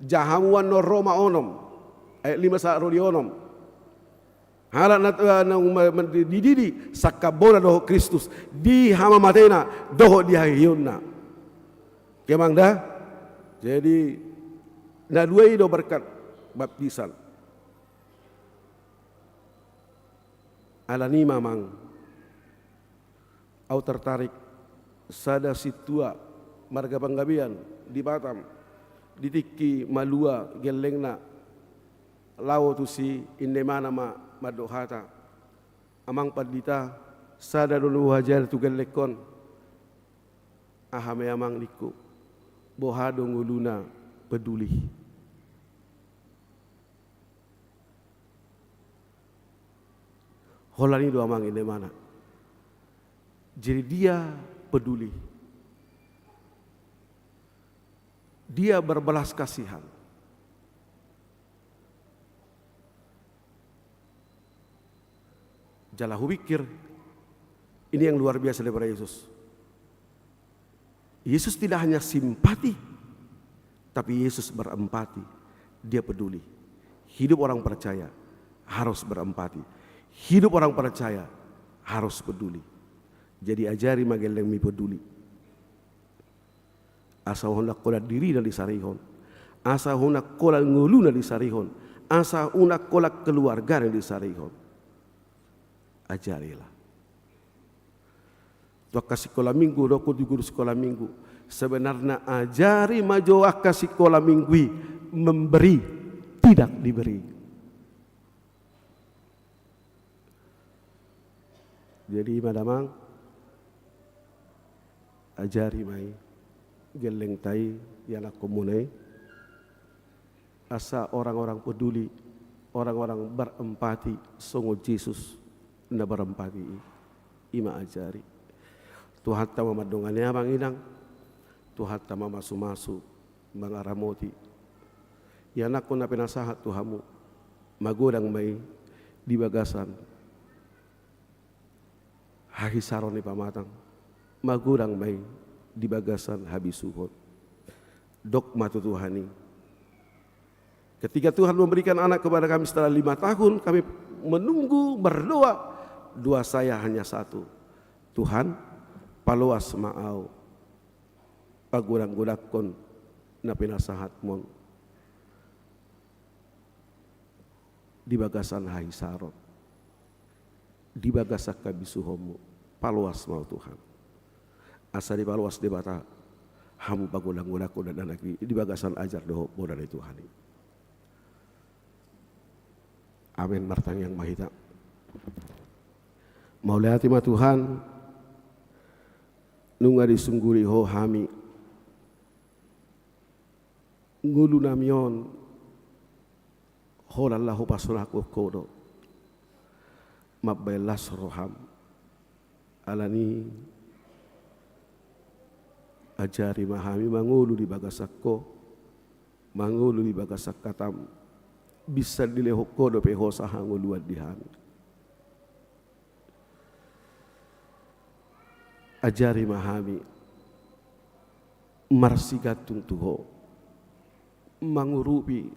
Jahamuan no Roma onom ayat 5 sa rodi onom. Hala na dididi sakabona doho Kristus di hama matena doho di hayyuna. Kemang dah. Jadi na dua itu berkat baptisan. Alani mamang au tertarik sada situa marga panggabian di Batam di tiki malua gelengna lao tu si indemana ma madohata amang padita sada dulu hajar tu gelekon ahame amang liku bohado nguluna peduli. Holani do amang indemana. Jadi dia peduli. Dia berbelas kasihan. Jalahu pikir, ini yang luar biasa daripada Yesus. Yesus tidak hanya simpati, tapi Yesus berempati. Dia peduli. Hidup orang percaya harus berempati. Hidup orang percaya harus peduli. Jadi ajari mageleng mi peduli. Asa honda kola diri dan disarihon. Asa honda kola ngulu dan disarihon. Asa honda kola keluarga dan disarihon. Ajarilah. Tua kasih sekolah minggu, doko di guru sekolah minggu. Sebenarnya ajari majo kasih sekolah minggu memberi, tidak diberi. Jadi madamang ajari mai geleng tai yana komunai asa orang-orang peduli, orang-orang berempati songo Yesus na berempati ima ajari. Tuhan tama madongannya abang inang, Tuhan tama masu-masu mengaramoti. Yana ko na pinasahat Tuhamu magodang mai di bagasan hahisaron ni pamatang magurang may di bagasan habisuhon. Dok matutuhani. Ketika Tuhan memberikan anak kepada kami setelah 5 tahun, kami menunggu berdoa. Doa saya hanya satu. Tuhan, paluas maau. Pagurang-gudakon na pinasahatmon. Di bagasan hahisaron. Di bagasak kabisuhomu. Paluas mau Tuhan. Asa di paluas di bata hamu pagulang-gulako dan anak di bagasan ajar doho boda dari Tuhan. Amin martang yang mahita. Mau lihat ma Tuhan nunga disungguri ho hami ngulu namion holallahu pasunako kodo mabbelas roham alani ajari mahami mangulu di bagasakko mangulu di bagasak katam bisa dilehoko do peho sahango luad dihami ajari mahami marsigatung tuho mangurupi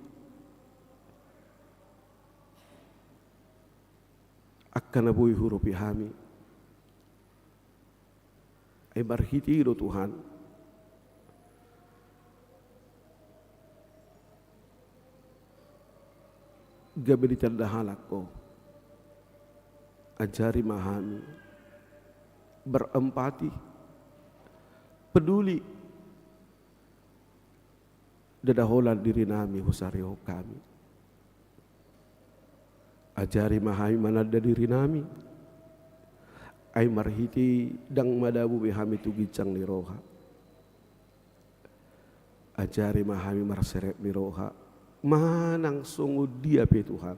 akan abui hurupi hami ay barhitiro Tuhan gabelitan dahalak ko ajari mahami berempati peduli dadaholan diri nami husariho kami ajari mahami manada diri nami ay marhiti dang madabu behami tugicang ni roha ajari mahami marseret ni roha manang sungguh dia pe Tuhan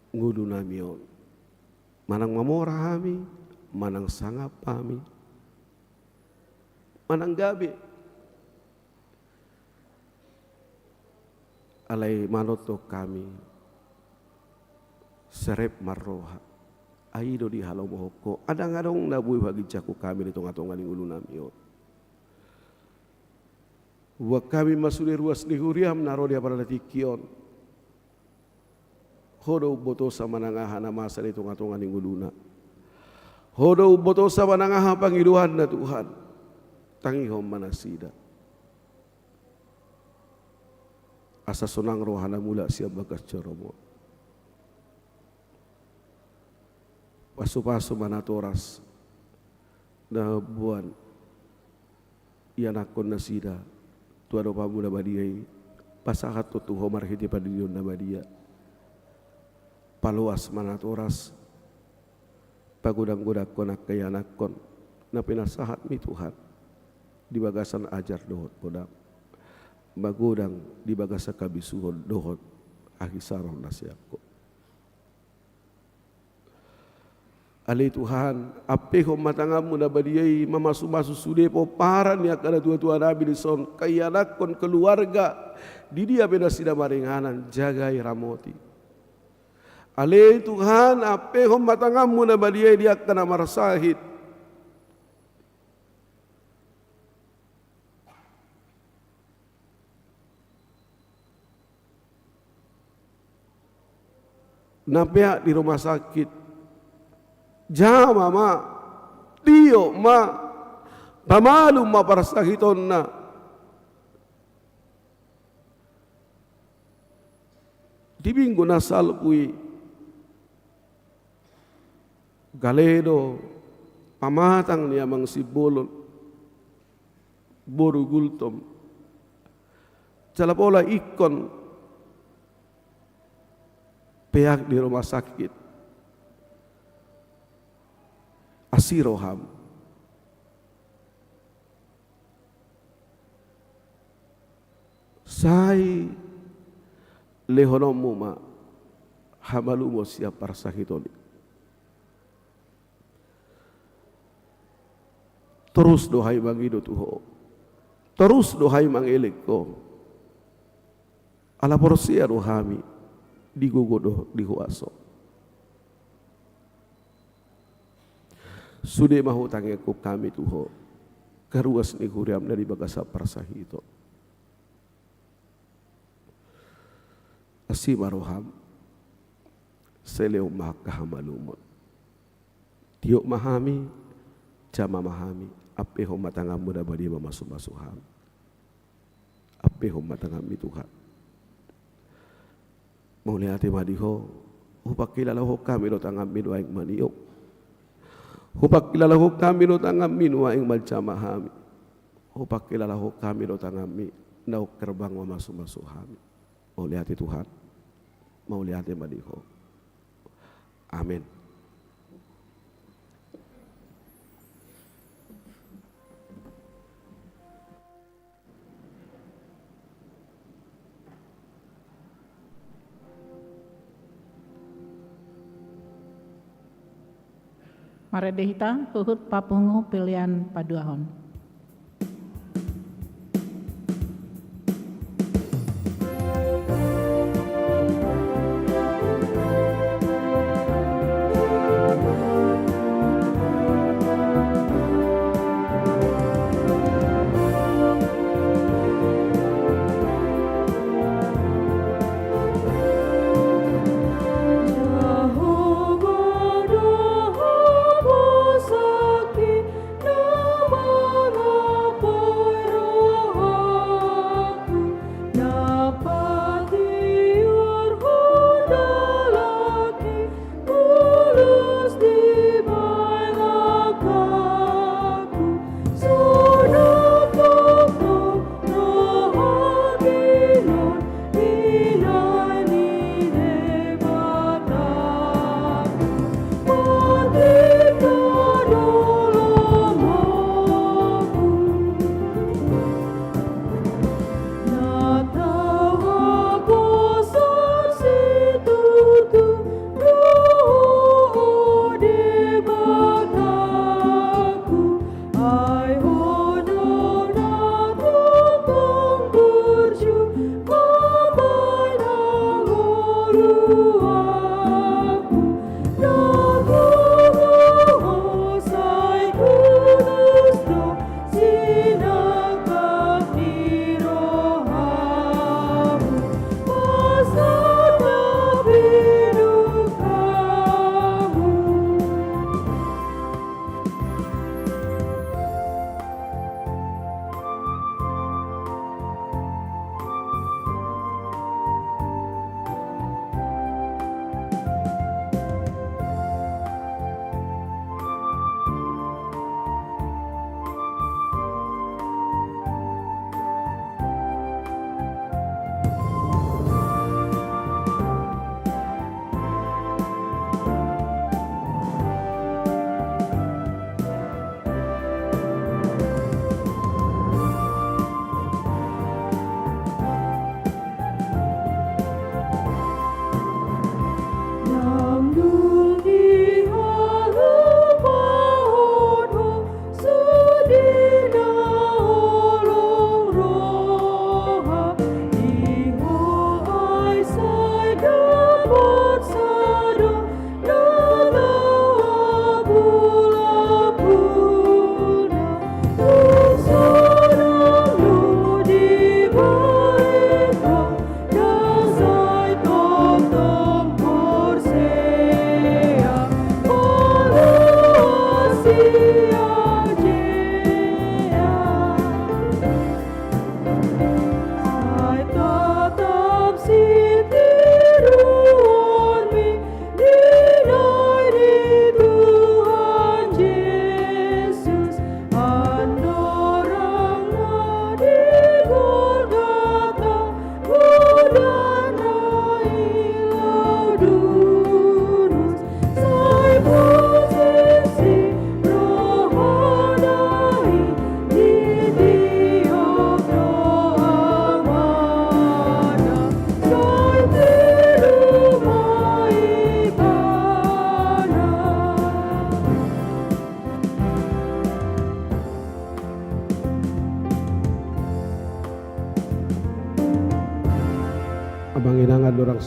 ngudu namion manang mamora hami manang sangap kami manang gabe alai manoto kami serep marroha aido di halau mohoko adang-adong nabui bagi jaku kami di tonga-tonga ning ulu namiot wa kami masudi ruas ni huriam naro dia pada tikion hodo boto sama nangahana masa di tonga-tonga ning uluna hodo boto sama nangaha pangiduhan na Tuhan tangihom manasida asa sonang rohana mula siap bagas coromo pasu-pasu manatoras na buan ianakon nasida tuado pamula badiai pasahat tu homar hiti padion na badia paluas manatoras pagudang-gudak konak kayanakon na pinasahat mi Tuhan di bagasan ajar dohot podam magudang di bagasa kabisuhon dohot ahisaroh nasiapko Ali Tuhan, ape ho matangamu na badiyai mamasu-masu sude po paran ya kada tua-tua nabi lison kayanakon keluarga di dia beda sida maringanan jagai ramoti. Ali Tuhan, ape ho matangamu na badiyai dia kana marsahid. Napea di rumah sakit jama ma tio ma pamalu ma para sahiton na dibinggo na salpui galedo pamatang niya mang sibolon boru gultom calapola ikon pihak di rumah sakit asiroham sai lehonomu ma hamalu mo siap para sakitoni terus dohai mangido tuho terus dohai mangeliko ala porsia rohami digugodo dihuaso sude mahu tangeku kami tuho karuas ni huriam dari bagasa parsahito asima roham seleo mahakahamalumon tiok mahami jama mahami ape ho matangamu da badi mamasuk-masuham ape ho matangami Tuhan mau lihat madiho upakilala ho kami do tangami do aing maniok Hupakilalahu kami no tangami no aing malcamahami. Hupakilalahu kami no tangami nau kerbang masuk hami. Mau lihat Tuhan, mau lihat madiho. Amin. Maredehita huhut papungu pilihan paduahon. Sakti nama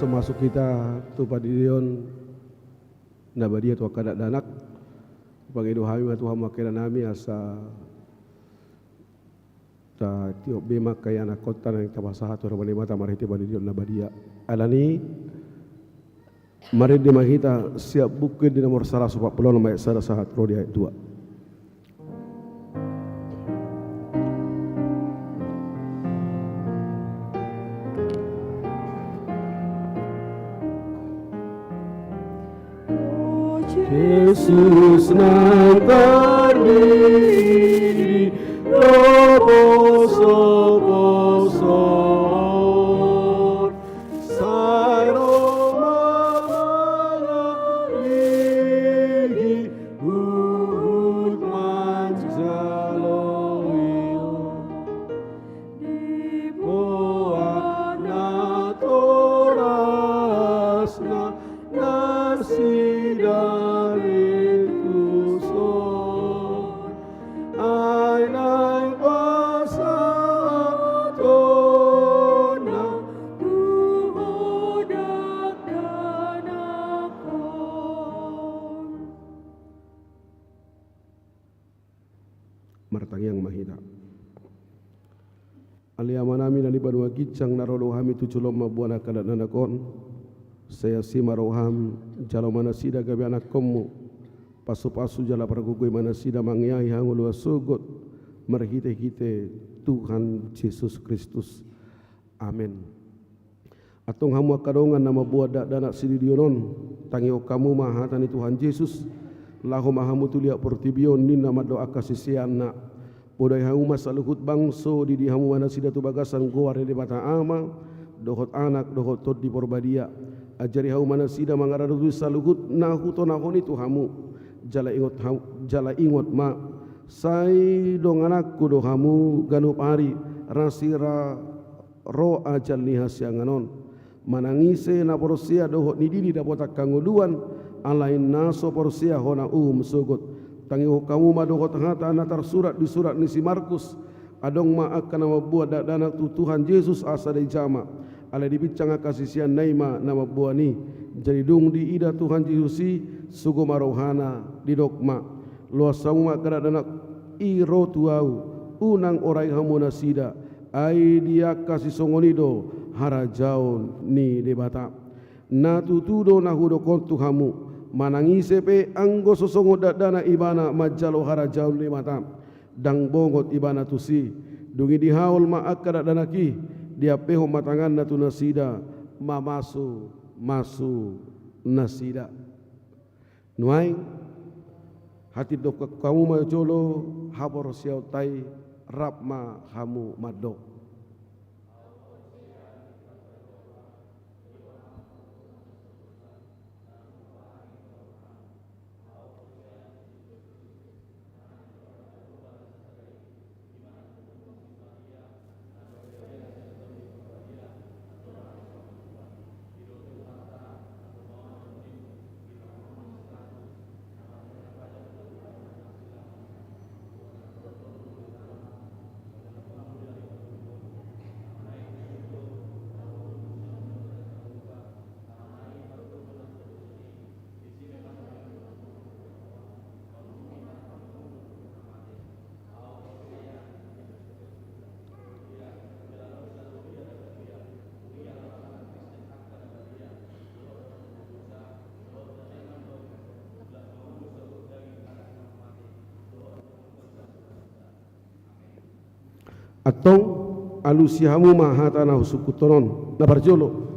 masuk kita tu padidion nabadia tu kadak danak bagi doa kami Tuhan makiran nami asa ta tiok bema kaya anak kota yang kabasaha tu ramai mata mariti padidion nabadia alani mari di kita siap buku di nomor 140 ayat 1 di ayat 2. Yesus nang terdiri lobo-sobo-son sairoma mangaligi hut manjaloio di boa na torasna nasida martang yang mahina aliamanami nali banua gicang narolohami tuculom mabuana kadat nanakon saya si maroham jalo mana sida gabi anak komu pasu-pasu jala pergugui mana sida mangyai hangulu sugut merhite-hite Tuhan Yesus Kristus amin. Atong hamu kadongan nama buat danak sididionon tangi kamu mahatani Tuhan Yesus lahu mahamu tulia portibion ni nama doa kasih siana podai hamu masaluhut bangso di hamu mana sida tu bagasan goar di mata ama dohot anak dohot tot di porbadia ajari hamu mana sida mangaradu saluhut nahu to nahoni tu hamu jala ingot ma sai dong anakku do hamu ganup hari rasira ro ajal nihas yang anon manangise na porsia dohot nidini dapotak kanguduan alain naso porsia hona sugut tangi kamu madohot hata natar surat di surat nisi Markus adong ma akan nama buat dana tu Tuhan Yesus asa dari jama ala dibicang kasisian naima nama buah ni jadi dung di ida Tuhan Yesus sugo marohana di dogma luas sama kada dana iro tuau unang orai hamuna sida ai dia kasih songonido harajaun ni debata na tutudo na hudo kontu hamu manangise pe anggo sosongo dana ibana majalo harajaun ni mata dang bongot ibana tusi dungi dihaul ma akada danaki dia peho matangan na tu nasida masu nasida nuai hati dok kamu majolo habor siau tai rapma hamu madok atau alusihamu mahatana husukutonon na barjolo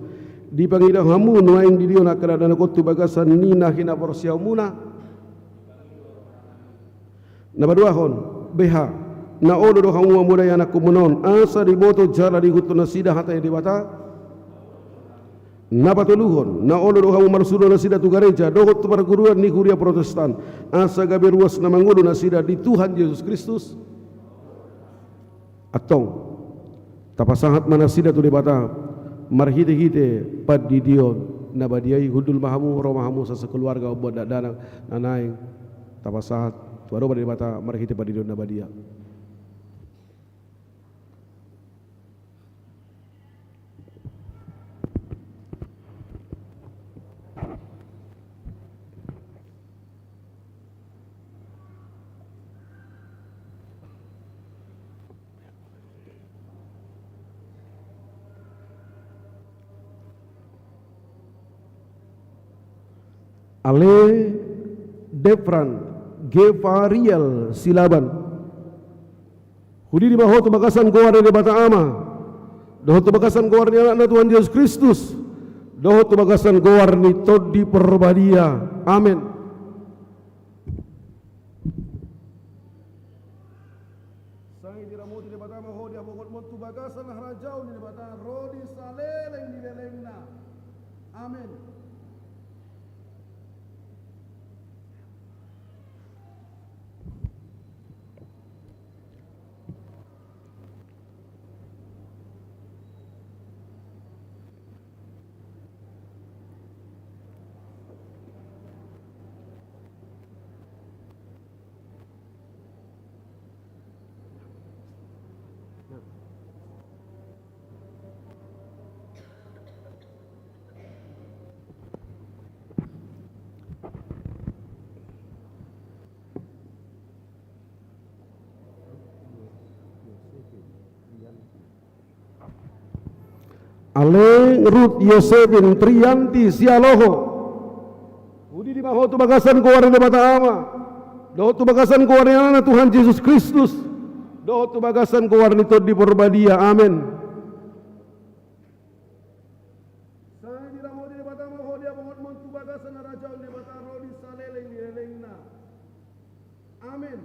di pangida hamu nuaing di dio na kadana kotu bagasan nina hina porsiau muna na baduahon beha na odo do hamu muda yana kumunon asa di boto jala di hutuna sida hata di bata na patuluhon na odo do hamu marsudo na sida tu gereja dohot tu perguruan ni kuria protestan asa gabe ruas na mangudu na sida di Tuhan Yesus Kristus atong tapasangat manasida tu debata marhite-hite padidion nabadiai hudul mahamu romahamu sasekeluarga buat dana nanaing tapasahat tuaro debata marhite padidion nabadia Ale Defran Gevariel Silaban. Hudi di maho tubagasan goar di bata ama. Doho tubagasan goar ni anak Tuhan Yesus Kristus. Doho tubagasan goar ni Todi Perbadia. Amin. Sang diramu di bata maho dia pokok mon tubagasan harajau di bata rodi saleleng di lelengna. Amin. Ale Ruth Yosefin Trianti Sialoho. Udi di maho tubagasan goar di bata ama. Doho tubagasan goar ni anak Tuhan Yesus Kristus. Doho tubagasan goar ni Todi Perbadia. Amin. Sang diramu di bata maho dia pokok mon tubagasan harajau di bata rodi saleleng di lelengna. Amin.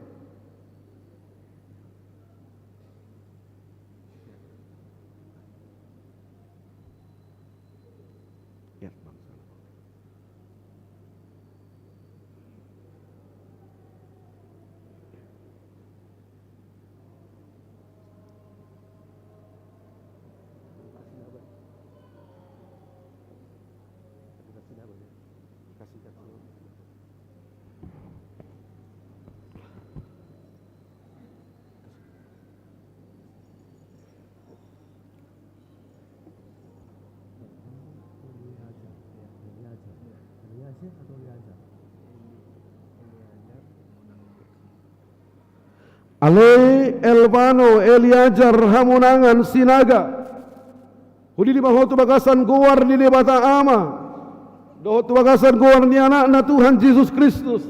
Ale Elvano Eliajar Hamunangan Sinaga. Hudi di maho tubagasan goar di bata ama. Doho tubagasan goar ni anak Tuhan Yesus Kristus.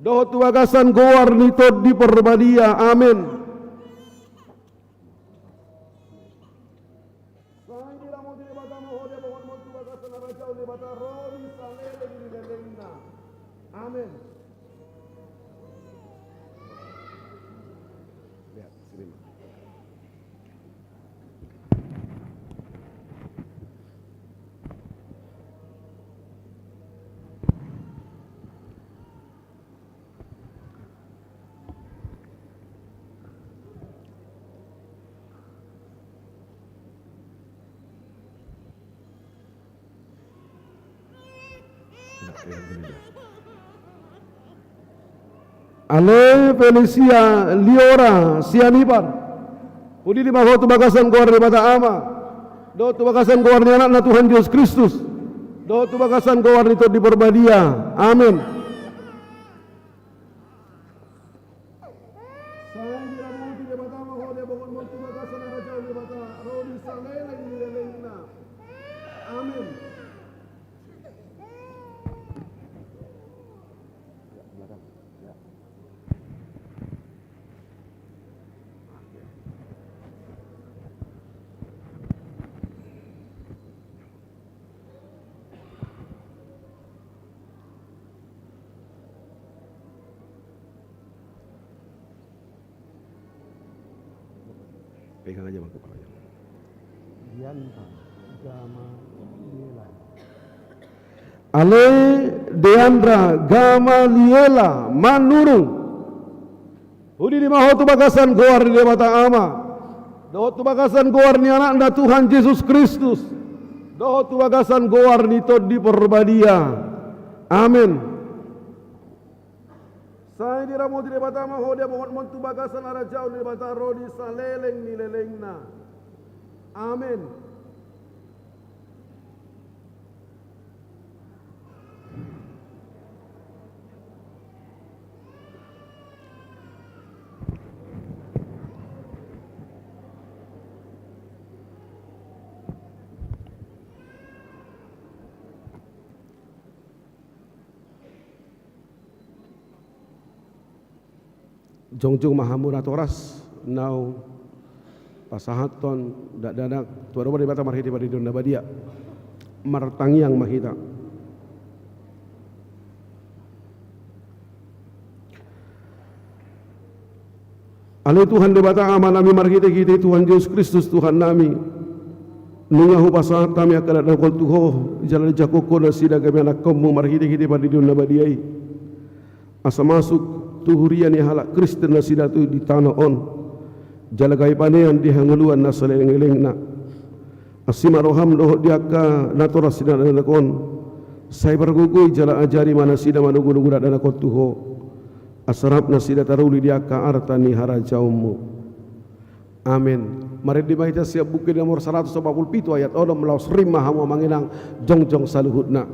Doho tubagasan goar ni Todi Perbadia. Amin. Sang diramu di bata maho dia pokok mon tubagasan harajau di bata rodi saleleng di lelengna. Amin. Ale Felicia Liora Sianibar. Hudi di maho tubagasan goar di bata ama. Doho tubagasan goar ni anak Tuhan Yesus Kristus. Doho tubagasan goar ni Todi Perbadia. Amin. Sang diramu di bata maho dia pokok mon tubagasan harajau di bata rodi saleleng di lelengna. Amin. Pegang aja bang kepalanya. Ale Deandra Gamaliela Manurung. Hudi di maho tubagasan goar di bata ama. Doho tubagasan goar ni anak Tuhan Yesus Kristus. Doho tubagasan goar ni Todi Perbadia. Amin. Sang diramu di bata maho dia pokok mon tubagasan harajau di bata rodi saleleng ni lelengna. Amin. jongjong mahamuratoras now pasahaton dadak tuaro bari bata marhiti bari dunda badia martangiang mahita. Ale Tuhan debata aman nami marhiti kita Tuhan Yesus Kristus Tuhan nami nungahu pasahat kami akan ada kol tuho jalan jakoko na sida kami anak kamu marhiti kita bari dunda badiai asa masuk tuhurian ya halak Kristen na sida tu di tanah on jalagai panean di hanguluan na saleng-eleng na asima roham doh diaka natora sida na kon saya bergugui jala ajari mana sida manugu-nugu dana kon tuho asarap na sida taruli diaka artani harajaumu amin. Mari dibaca siap buku nomor 147 ayat 6 melaus rimah hamu manginang jongjong saluhutna.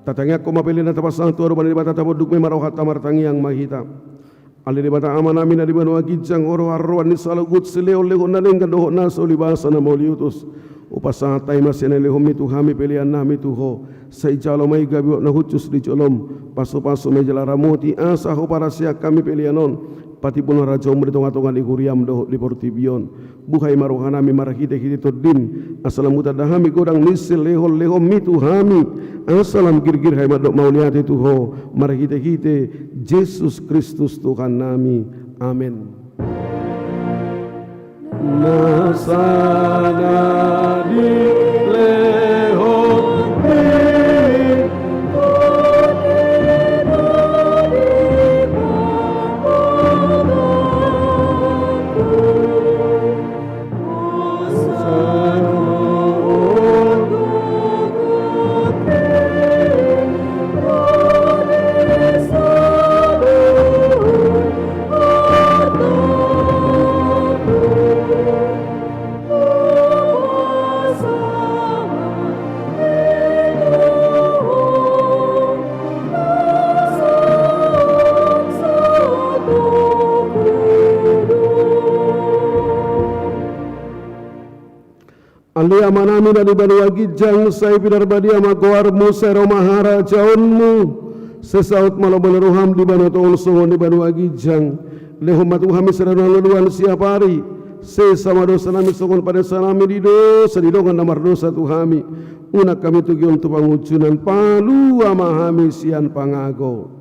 Tatangnya ko mapili na tapasang tuaro bani bata tapod dukme marohat tamar tangiang mahita. Ali di bata aman amin na di banu agijang oro arroan ni salagut sileo leho na lengkan doho na solibasa na mauliutus. Upasa tay masena leho mitu hami pilihan na mitu ho. Sa ijalo may gabi na hutus di jolom. Paso-paso may jalaramuti asa ho para siya kami pilihanon. Pati pun raja umur tonga-tonga di kuriam doh di portibion bukai marohana mi marahite hite todin asalam mutadahami godang nisil leho mitu hami asalam girgir hai madok mauliat itu ho marahite hite Yesus Kristus Tuhan nami amin. Nasana di leho Alia manami dari banu agijang saya binar badia magoar musa romahara jaunmu sesaut malam roham di banu tol songon di banu agijang lehum matu hami serana laluan siap hari sesama dosa nami songon pada sanami di dosa di dongan namar dosa tu hami unak kami tugi untuk pangucunan palu ama hami sian pangago.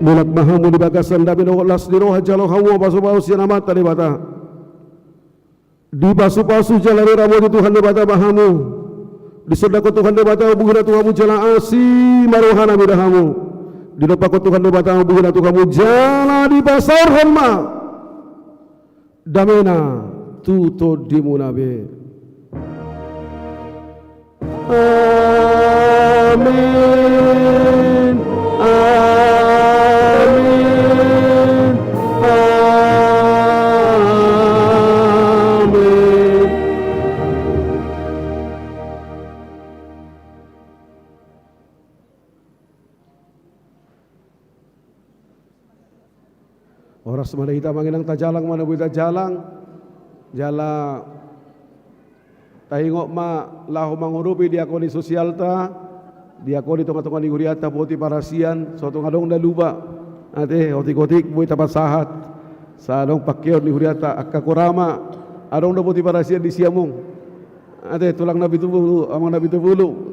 Mulak mahamu di bagasan dabi no las di roha jalo hawa pasu-pasu sian amata di bata. Di pasu-pasu jalan ramu di Tuhan di bata mahamu. Di sedako Tuhan di bata hubungan Tuhanmu jalan asi marohana midahamu. Di depan Tuhan di bata hubungan Tuhanmu jalan di pasar honma. Damena tuto di munabe. Amin. Oras mana kita manginang tajalang mana buita jalang jala tahingok ma lahu mangurupi diakoni sosial ta diakoni tonga-tonga ni huriata poti parasian suatu ngadong daluba ate otik-otik buita pasahat sadong pakeo ni huriata akakurama adong da poti parasian di siamung ate tulang nabi tubulu amang nabi tubulu